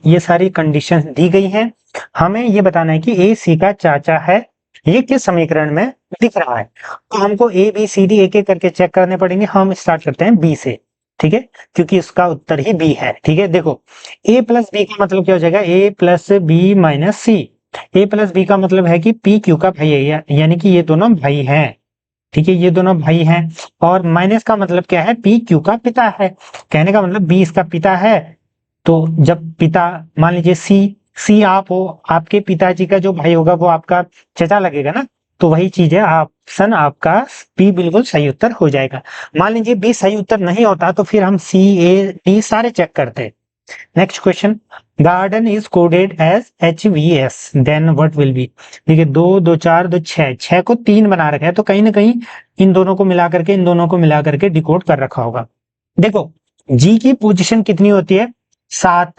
ये सारी कंडीशन दी गई हैं, हमें ये बताना है कि ए सी का चाचा है, ये किस समीकरण में दिख रहा है। तो हमको ए बी सी डी एक एक करके चेक करने पड़ेंगे, हम स्टार्ट करते हैं बी से। ठीक है, क्योंकि इसका उत्तर ही बी है। ठीक है, देखो ए प्लस बी का मतलब क्या हो जाएगा, ए प्लस बी माइनस सी। ए प्लस बी का मतलब है कि पी क्यू का भाई है, यानी कि ये दोनों भाई हैं। ठीक है, ये दोनों भाई हैं, और माइनस का मतलब क्या है, पी क्यू का पिता है। कहने का मतलब बी इसका पिता है, तो जब पिता, मान लीजिए सी आप हो, आपके पिताजी का जो भाई होगा वो आपका चचा लगेगा ना, तो वही चीज है, ऑप्शन आपका बी बिल्कुल सही उत्तर हो जाएगा। मान लीजिए बी सही उत्तर नहीं होता तो फिर हम सी ए डी सारे चेक करते। Next question, garden is coded as HVS, then what will be. देखिए 2 2 4 2 6 को 3 बना रखा है, तो कहीं ना कहीं इन दोनों को मिला करके, इन दोनों को मिला करके डिकोड कर रखा होगा। देखो जी की पोजीशन कितनी होती है, 7,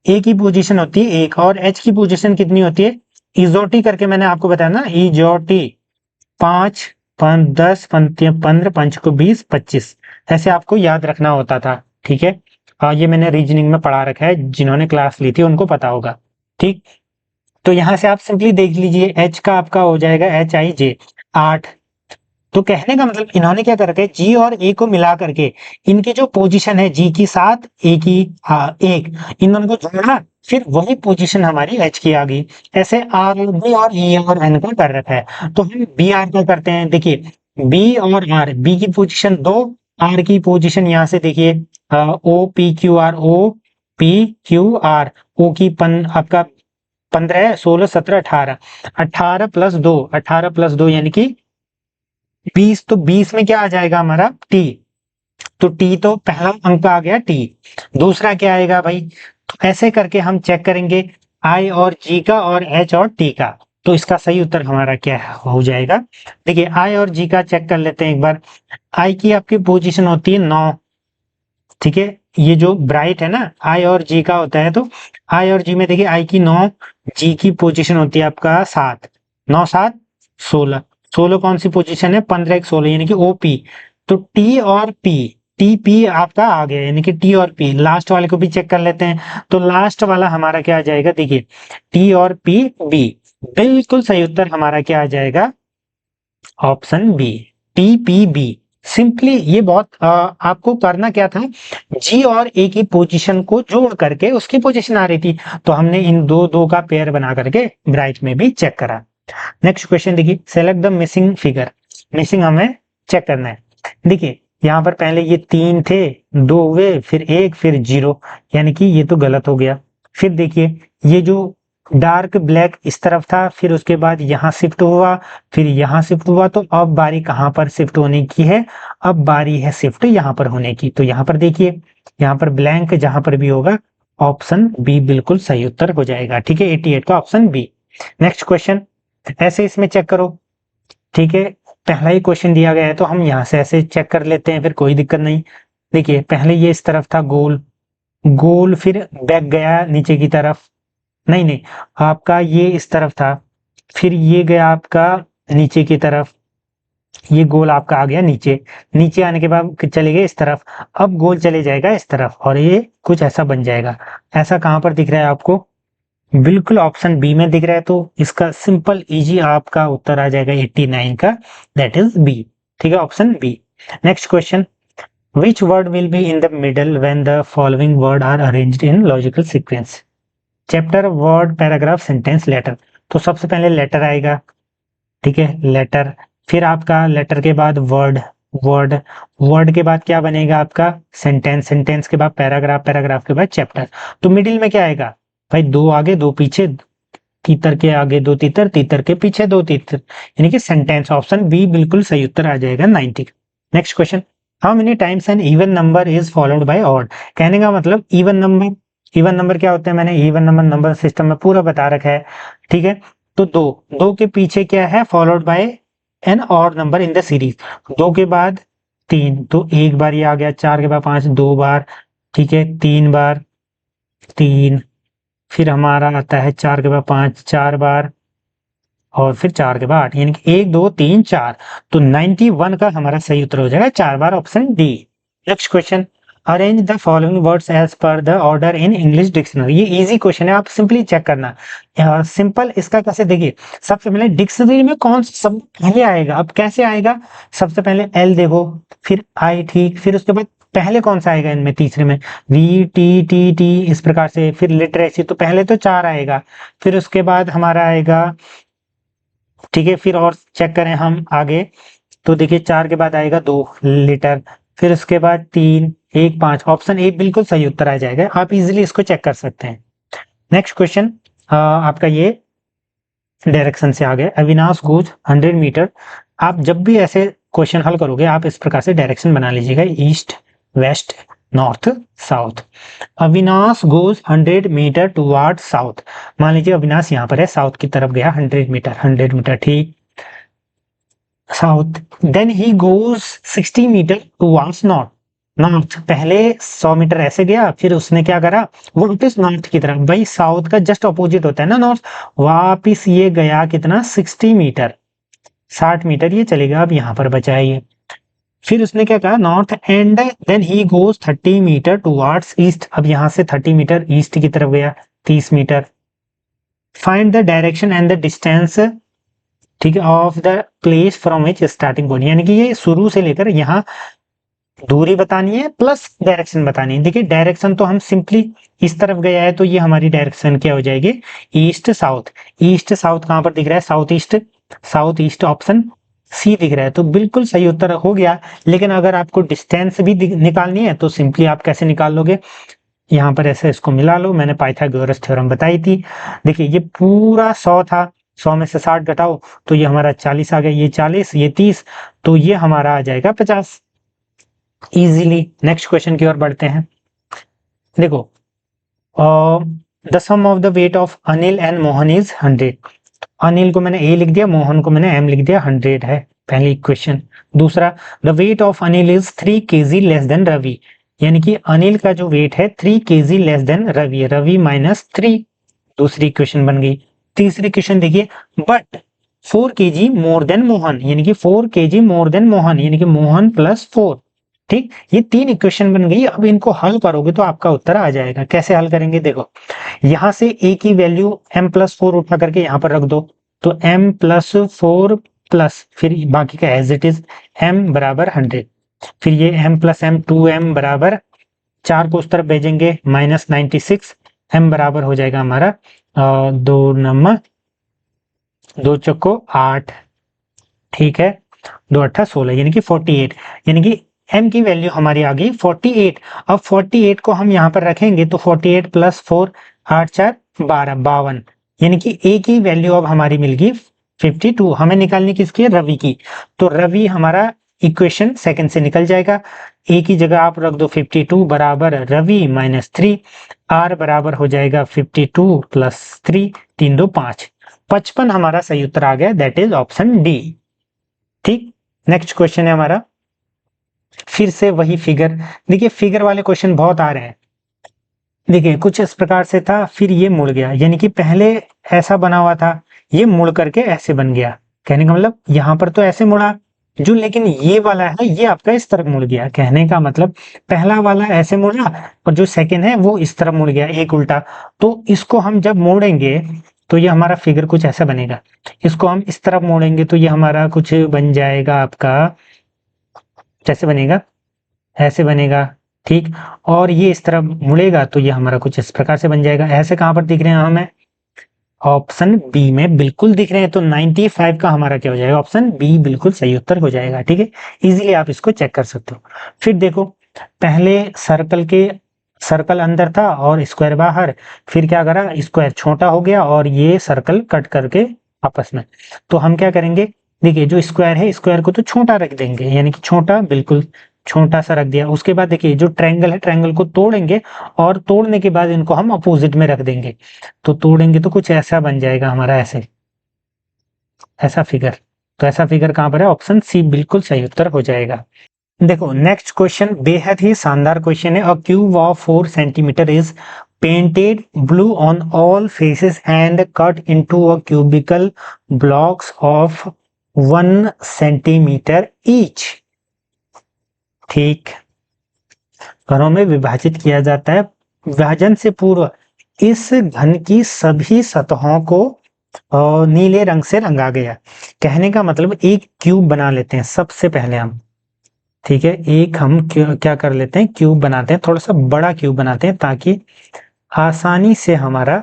ए की पोजीशन होती है 1, और एच की पोजीशन कितनी होती है, इजोटी करके मैंने आपको बताया ना, इजोटी 5 5 10 15 5 को 20 25, ऐसे आपको याद रखना होता था। ठीक है, ये मैंने रीजनिंग में पढ़ा रखा है, जिन्होंने क्लास ली थी उनको पता होगा। ठीक, तो यहां से आप सिंपली देख लीजिए, एच का आपका हो जाएगा HIJ 8। तो कहने का मतलब इन्होंने क्या कर रखा है, जी और ए को मिला करके इनकी जो पोजीशन है, जी की 7, ए की 1, इन दोनों को जोड़ा, फिर वही पोजीशन हमारी एच की आ गई। ऐसे आर बी और ई और एन का कर रखा है, तो हम बी आर का करते हैं। देखिए बी और आर, बी की पोजीशन 2, आर की पोजीशन यहाँ से देखिए, O P Q R, O P Q R, O की आपका 15 16 17 18, 18 प्लस 2, 18 प्लस 2 यानी कि 20। तो 20 में क्या आ जाएगा हमारा, टी। तो टी तो पहला अंक आ गया टी, दूसरा क्या आएगा भाई, तो ऐसे करके हम चेक करेंगे आई और जी का और एच और टी का। तो इसका सही उत्तर हमारा क्या हो जाएगा, देखिए आई और जी का चेक कर लेते हैं एक बार। आई की आपकी पोजीशन होती है 9, ठीक है, ये जो ब्राइट है ना आई और जी का होता है, तो आई और जी में देखिए आई की 9, जी की पोजीशन होती है आपका 7, 9 7 16, 16 कौन सी पोजीशन है, 15 1 16 यानी कि ओपी। तो टी और पी, टी पी आपका आ गया, यानी कि टी और पी। लास्ट वाले को भी चेक कर लेते हैं, तो लास्ट वाला हमारा क्या आ जाएगा, देखिए टी और पी बी, बिल्कुल सही उत्तर हमारा क्या आ जाएगा, ऑप्शन बी TPB। सिंपली ये बहुत आपको करना क्या था, G और A की पोजीशन को जोड़ करके उसकी पोजीशन आ रही थी, तो हमने इन दो दो का पेयर बना करके ब्राइट में भी चेक करा। नेक्स्ट क्वेश्चन देखिए, select the missing figure. Missing हमें चेक करना है। देखिए यहाँ पर पहले ये 3 थे, 2 हुए, फिर 1, फिर 0, यानी कि ये तो गलत हो गया। फिर देखिए ये जो डार्क ब्लैक इस तरफ था, फिर उसके बाद यहाँ शिफ्ट हुआ, फिर यहाँ शिफ्ट हुआ, तो अब बारी कहाँ पर शिफ्ट होने की है, अब बारी है शिफ्ट यहाँ पर होने की। तो यहाँ पर देखिए, यहाँ पर ब्लैंक जहां पर भी होगा ऑप्शन बी बिल्कुल सही उत्तर हो जाएगा। ठीक है, 88 का ऑप्शन बी। नेक्स्ट क्वेश्चन ऐसे इसमें चेक करो। ठीक है, पहला ही क्वेश्चन दिया गया है तो हम यहाँ से ऐसे चेक कर लेते हैं, फिर कोई दिक्कत नहीं। देखिए पहले ये इस तरफ था गोल, गोल फिर बैक गया नीचे की तरफ, नहीं नहीं, आपका ये इस तरफ था, फिर ये गया आपका नीचे की तरफ, ये गोल आपका आ गया नीचे, नीचे आने के बाद चले गए इस तरफ, अब गोल चले जाएगा इस तरफ और ये कुछ ऐसा बन जाएगा। ऐसा कहां पर दिख रहा है आपको, बिल्कुल ऑप्शन बी में दिख रहा है, तो इसका सिंपल इजी आपका उत्तर आ जाएगा 89 का, दैट इज बी। ठीक है, option B. Next question, which word will be in the middle when the following word are arranged in logical sequence. Chapter, word, paragraph, sentence, letter. तो सबसे पहले लेटर आएगा। ठीक है, लेटर, फिर आपका लेटर के बाद वर्ड, वर्ड, वर्ड के बाद क्या बनेगा आपका सेंटेंस, सेंटेंस के बाद पैराग्राफ, पैराग्राफ के बाद चैप्टर। तो मिडिल में क्या आएगा भाई, दो आगे दो पीछे, तीतर के आगे दो तीतर, तीतर के पीछे दो तीतर, यानी कि सेंटेंस। ऑप्शन बी बिल्कुल सही उत्तर आ जाएगा 90। Next question, how many times an even number is followed by odd. कहने का मतलब इवन नंबर, इवन नंबर क्या होते हैं, मैंने इवन नंबर नंबर सिस्टम में पूरा बता रखा है। ठीक है, तो दो, दो के पीछे क्या है, followed by an odd number in the series. दो के बाद 3, तो एक बार ये आ गया, 4 के बाद 5 2 बार, ठीक है, 3 बार 3, फिर हमारा आता है 4 के बाद 5 4 बार, और फिर 4 के बाद 8, यानी कि 1 2 3 4। तो 91 का हमारा सही उत्तर हो जाएगा 4 बार, option D. Next question, arrange the following words as per the order in English dictionary. ये इजी क्वेश्चन है, आप सिंपली चेक करना। सिंपल इसका कैसे, देखिए सबसे पहले डिक्शनरी में कौन सा शब्द पहले आएगा, अब कैसे आएगा, सबसे पहले एल देखो, फिर आई, ठीक, फिर उसके बाद पहले कौन सा आएगा इनमें, तीसरे में वी टी टी टी, इस प्रकार से, फिर लिटरेसी, तो पहले तो 4 आएगा, फिर उसके बाद हमारा आएगा, ठीक है, फिर और चेक करें हम आगे, तो देखिए 4 के बाद आएगा 2 लीटर, फिर उसके बाद 3 1 5, ऑप्शन ए बिल्कुल सही उत्तर आ जाएगा। आप इजीली इसको चेक कर सकते हैं। नेक्स्ट क्वेश्चन आपका ये डायरेक्शन से आ गया, अविनाश गोज 100 मीटर। आप जब भी ऐसे क्वेश्चन हल करोगे आप इस प्रकार से डायरेक्शन बना लीजिएगा, east west north south. Avinash goes 100 meter toward south. मान लीजिए अविनाश यहाँ पर है, साउथ की तरफ गया 100 मीटर, 100 मीटर, ठीक, south. Then he goes 60 meter towards north. North पहले 100 मीटर ऐसे गया, फिर उसने क्या करा, वापिस नॉर्थ की तरफ, भाई साउथ का जस्ट अपोजिट होता है ना नॉर्थ, वापिस ये गया कितना 60 मीटर, 60 मीटर ये चलेगा, अब यहाँ पर बचा है ये। फिर उसने क्या कहा north, and then he goes 30 meter towards east. अब यहाँ से 30 मीटर ईस्ट की तरफ गया, 30 meter. Find the direction and the distance, ठीक है, of the place from which starting point, यानी कि ये शुरू से लेकर यहाँ दूरी बतानी है प्लस डायरेक्शन बतानी है। देखिए डायरेक्शन तो हम सिंपली इस तरफ गया है, तो ये हमारी डायरेक्शन क्या हो जाएगी, ईस्ट साउथ। ईस्ट साउथ कहां पर दिख रहा है, south east, south east, option C दिख रहा है, तो बिल्कुल सही उत्तर हो गया। लेकिन अगर आपको डिस्टेंस भी निकालनी है तो सिंपली आप कैसे निकाल लोगे, यहाँ पर ऐसे इसको मिला लो, मैंने पाइथागोरस थ्योरम बताई थी। देखिए ये पूरा 100 था, 100 में से 60 घटाओ तो ये हमारा 40 आ गया, ये 40 ये 30, तो ये हमारा आ जाएगा 50 इजीली। नेक्स्ट क्वेश्चन की ओर बढ़ते हैं। देखो the sum of the weight of Anil and Mohan is 100। Anil को मैंने ए लिख दिया, मोहन को मैंने एम लिख दिया, 100 है पहली इक्वेशन। दूसरा, the weight of Anil is 3 kg less than Ravi, यानी कि अनिल का जो वेट है 3 kg less than Ravi, Ravi minus 3, दूसरी इक्वेशन बन गई। तीसरी इक्वेशन देखिए, but 4 kg more than Mohan, यानी कि 4 kg मोर देन मोहन, यानी कि मोहन प्लस 4, ठीक, ये 3 इक्वेशन बन गई। अब इनको हल करोगे तो आपका उत्तर आ जाएगा। कैसे हल करेंगे, देखो यहां से a की वैल्यू m प्लस 4 उठा करके यहां पर रख दो, तो m प्लस 4 प्लस फिर बाकी का एज इट इज m बराबर 100, फिर ये m प्लस m 2m बराबर 4 को उस तरफ भेजेंगे माइनस 96, m बराबर हो जाएगा हमारा 2 चौको 8, ठीक है, 2 8 16 यानी कि 48, यानी कि m की वैल्यू हमारी आ गई 48। अब 48 को हम यहाँ पर रखेंगे तो 48 प्लस 4 8 4 12 52, यानी कि a की वैल्यू अब हमारी मिल गई 52। हमें निकालनी किसकी है, रवि की, तो रवि हमारा इक्वेशन सेकंड से निकल जाएगा। a की जगह आप रख दो 52 बराबर रवि माइनस 3, r बराबर हो जाएगा 52 प्लस 3, 3 2 5, 55 हमारा सही उत्तर आ गया, दैट इज ऑप्शन डी। ठीक, नेक्स्ट क्वेश्चन है हमारा, फिर से वही फिगर। देखिए फिगर वाले क्वेश्चन बहुत आ रहे हैं। देखिए कुछ इस प्रकार से था, फिर ये मुड़ गया, यानी कि पहले ऐसा बना हुआ था, ये मुड़ करके ऐसे बन गया। कहने का मतलब यहाँ पर तो ऐसे मुड़ा जो, लेकिन ये वाला है ये आपका इस तरफ मुड़ गया। कहने का मतलब पहला वाला ऐसे मुड़ा और जो सेकंड है वो इस तरफ मुड़ गया, एक उल्टा। तो इसको हम जब मोड़ेंगे तो ये हमारा फिगर कुछ ऐसा बनेगा। इसको हम इस तरफ मोड़ेंगे तो ये हमारा कुछ बन जाएगा आपका, कैसे बनेगा, ऐसे बनेगा, ठीक। और ये इस तरफ मुड़ेगा तो ये हमारा कुछ इस प्रकार से बन जाएगा। ऐसे कहां पर दिख रहे हैं हमें, ऑप्शन बी में बिल्कुल दिख रहे हैं। तो 95 का हमारा क्या हो जाएगा, ऑप्शन बी बिल्कुल सही उत्तर हो जाएगा। ठीक है, इजीली आप इसको चेक कर सकते हो। फिर देखो पहले सर्कल अंदर था और स्क्वायर बाहर, फिर क्या करा, स्क्वायर छोटा हो गया और ये सर्कल कट करके आपस में। तो हम क्या करेंगे, देखिए जो स्क्वायर है स्क्वायर को तो छोटा रख देंगे, यानी कि छोटा बिल्कुल छोटा सा रख दिया। उसके बाद देखिए जो ट्रायंगल है ट्रायंगल को तोड़ेंगे और तोड़ने के बाद इनको हम अपोजिट में रख देंगे। तो तोड़ेंगे तो कुछ ऐसा बन जाएगा हमारा, ऐसे ऐसा फिगर। तो ऐसा फिगर कहां पर है, ऑप्शन सी बिल्कुल सही उत्तर हो जाएगा। देखो नेक्स्ट क्वेश्चन बेहद ही शानदार क्वेश्चन है। A cube of 4 centimeter is painted blue on all faces and cut into a cubical blocks of 1 centimeter each. ठीक, घरों में विभाजित किया जाता है। विभाजन से पूर्व इस घन की सभी सतहों को नीले रंग से रंगा गया। कहने का मतलब एक क्यूब बना लेते हैं सबसे पहले हम, ठीक है, एक हम क्या कर लेते हैं, क्यूब बनाते हैं, थोड़ा सा बड़ा क्यूब बनाते हैं ताकि आसानी से हमारा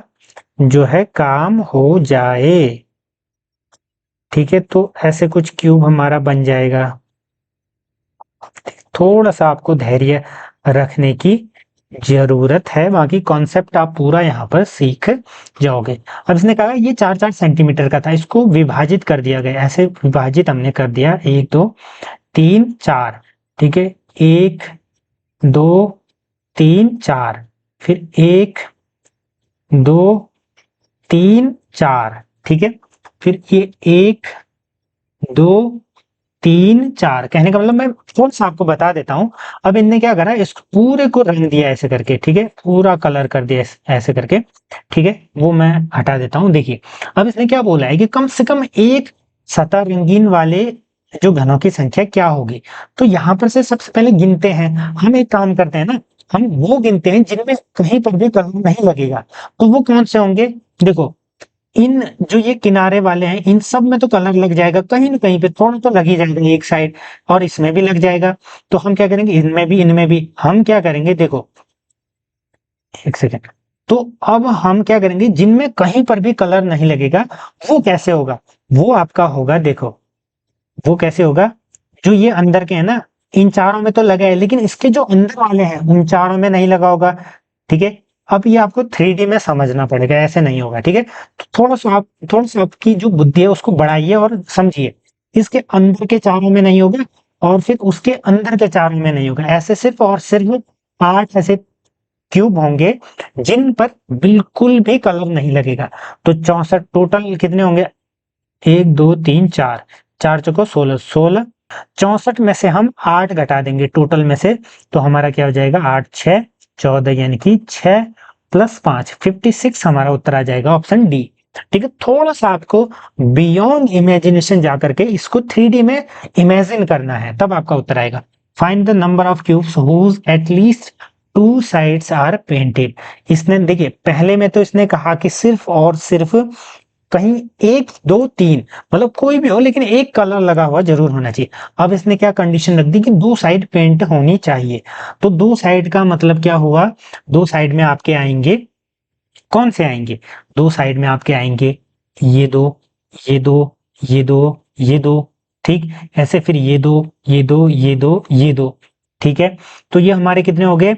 जो है काम हो जाए। ठीक है, तो ऐसे कुछ क्यूब हमारा बन जाएगा। थोड़ा सा आपको धैर्य रखने की जरूरत है, बाकी कॉन्सेप्ट आप पूरा यहाँ पर सीख जाओगे। अब इसने कहा ये 4-4 सेंटीमीटर का था, इसको विभाजित कर दिया गया। ऐसे विभाजित हमने कर दिया 1 2 3 4, ठीक है, 1 2 3 4, फिर 1 2 3 4, ठीक है, फिर ये 1 2 3 4। कहने का मतलब मैं थोड़ा सा आपको बता देता हूं। अब इनने क्या करा, इस पूरे को रंग दिया ऐसे करके, ठीक है, पूरा कलर कर दिया ऐसे करके, ठीक है, वो मैं हटा देता हूं। देखिए अब इसने क्या बोला है कि कम से कम एक सतह रंगीन वाले जो घनों की संख्या क्या होगी। तो यहां पर से सबसे पहले गिनते हैं। हम एक काम करते हैं ना, हम वो गिनते हैं जिनमें कहीं पर भी कलर नहीं लगेगा। तो वो कौन से होंगे, देखो इन जो ये किनारे वाले हैं इन सब में तो कलर लग जाएगा, कहीं ना कहीं पे थोड़ा तो लग ही जाएगा एक साइड, और इसमें भी लग जाएगा। तो हम क्या करेंगे, इनमें भी हम क्या करेंगे, देखो एक सेकेंड। तो अब हम क्या करेंगे, जिनमें कहीं पर भी कलर नहीं लगेगा वो कैसे होगा, वो आपका होगा, देखो वो कैसे होगा, जो ये अंदर के है ना, इन चारों में तो लगा है लेकिन इसके जो अंदर वाले हैं उन चारों में नहीं लगा होगा। ठीक है, अब ये आपको 3D में समझना पड़ेगा, ऐसे नहीं होगा। ठीक है, तो थोड़ा सा आपकी जो बुद्धि है उसको बढ़ाइए और समझिए। इसके अंदर के चारों में नहीं होगा और फिर उसके अंदर के चारों में नहीं होगा, ऐसे सिर्फ और सिर्फ 8 ऐसे क्यूब होंगे जिन पर बिल्कुल भी कलर नहीं लगेगा। तो 64 टोटल कितने होंगे, 1 2 3 4, 4 चौको 16, 16 64 में से हम 8 घटा देंगे टोटल में से, तो हमारा क्या हो जाएगा, 8 6 14, यानी कि 6 प्लस 5 56 हमारा उत्तर आ जाएगा, ऑप्शन डी। ठीक है, थोड़ा सा आपको बियॉन्ड इमेजिनेशन जाकर के इसको 3D में इमेजिन करना है, तब आपका उत्तर आएगा। Find the number of cubes whose at least 2 sides are painted. इसने देखिए पहले में तो इसने कहा कि सिर्फ और सिर्फ कहीं 1 2 3 मतलब कोई भी हो लेकिन एक कलर लगा हुआ जरूर होना चाहिए। अब इसने क्या कंडीशन रख दी कि 2 साइड पेंट होनी चाहिए। तो 2 साइड का मतलब क्या हुआ, 2 साइड में आपके आएंगे, कौन से आएंगे, 2 साइड में आपके आएंगे ये दो, ये दो, ये दो, ये दो, ठीक। ऐसे फिर ये दो, ये दो, ये दो, ये दो, ठीक है। तो ये हमारे कितने हो गए,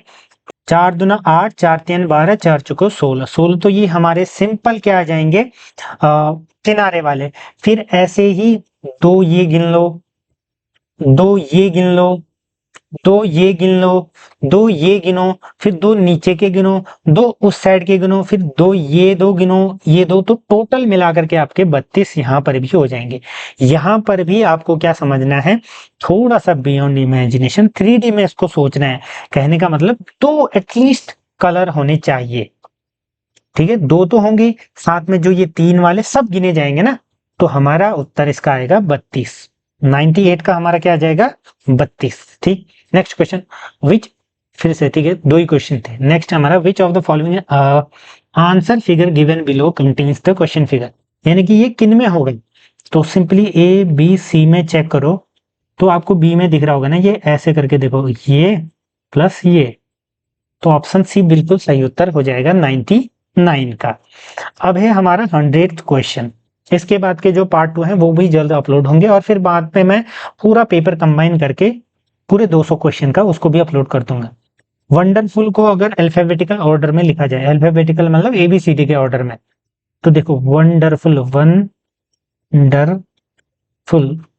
4 दूना 8, 4 3 12, 4 चौको 16, 16 तो ये हमारे सिंपल क्या आ जाएंगे, किनारे वाले। फिर ऐसे ही दो ये गिन लो, दो ये गिन लो, दो ये गिन लो, दो ये गिनो, फिर दो नीचे के गिनो, दो उस साइड के गिनो, फिर दो ये दो गिनो, ये दो, तो टोटल मिलाकर के आपके 32 यहां पर भी हो जाएंगे। यहां पर भी आपको क्या समझना है, थोड़ा सा बियॉन्ड इमेजिनेशन, 3D में इसको सोचना है। कहने का मतलब दो एटलीस्ट कलर होने चाहिए, ठीक है। दो तो होंगे, साथ में जो ये 3 वाले सब गिने जाएंगे ना, तो हमारा उत्तर इसका आएगा 32। 98 का हमारा क्या आ जाएगा, 32, ठीक। नेक्स्ट क्वेश्चन, विच, फिर से ठीक है, दो ही क्वेश्चन थे। नेक्स्ट हमारा, विच of the following answer figure given below contains the question figure, यानी कि ये किन में हो गई। तो सिंपली ए बी सी में चेक करो, तो आपको बी में दिख रहा होगा ना, ये ऐसे करके देखो, ये प्लस ये, तो ऑप्शन सी बिल्कुल सही उत्तर हो जाएगा 99 का। अब है हमारा 100th क्वेश्चन। इसके बाद के जो पार्ट 2 है वो भी जल्द अपलोड होंगे, और फिर बाद में मैं पूरा पेपर कंबाइन करके पूरे 200 क्वेश्चन का उसको भी अपलोड कर दूंगा। वंडरफुल को अगर अल्फाबेटिकल ऑर्डर में लिखा जाए, अल्फाबेटिकल मतलब ABCD के ऑर्डर में, तो देखो वंडरफुल, वंडरफुल,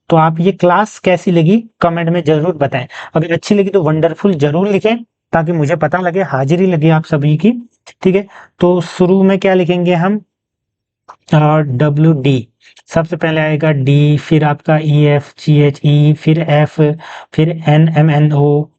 तो आप ये क्लास कैसी लगी कमेंट में जरूर बताएं। अगर अच्छी लगी तो वंडरफुल जरूर लिखें, ताकि मुझे पता लगे, हाजिरी लगी आप सभी की, ठीक है। तो शुरू में क्या लिखेंगे हम, WD, सबसे पहले आएगा D, फिर आपका EFGHE, फिर F, फिर NMNOOLRURU,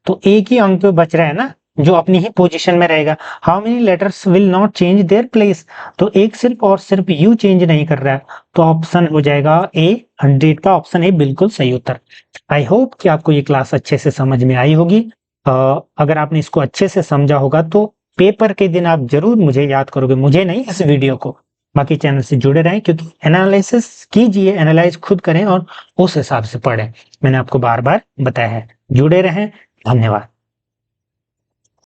तो एक ही अंक बच रहा है ना जो अपनी ही पोजीशन में रहेगा। How many letters will not change their place, तो एक सिर्फ और सिर्फ यू चेंज नहीं कर रहा है, तो ऑप्शन हो जाएगा ए, 100 का ऑप्शन ए बिल्कुल सही उत्तर। आई होप कि आपको ये क्लास अच्छे से समझ में आई होगी। अगर आपने इसको अच्छे से समझा होगा तो पेपर के दिन आप जरूर मुझे याद करोगे, मुझे नहीं, इस वीडियो को। बाकी चैनल से जुड़े रहें, क्योंकि एनालिसिस कीजिए, एनालाइज खुद करें और उस हिसाब से पढ़ें। मैंने आपको बार बार बताया है, जुड़े रहें। धन्यवाद।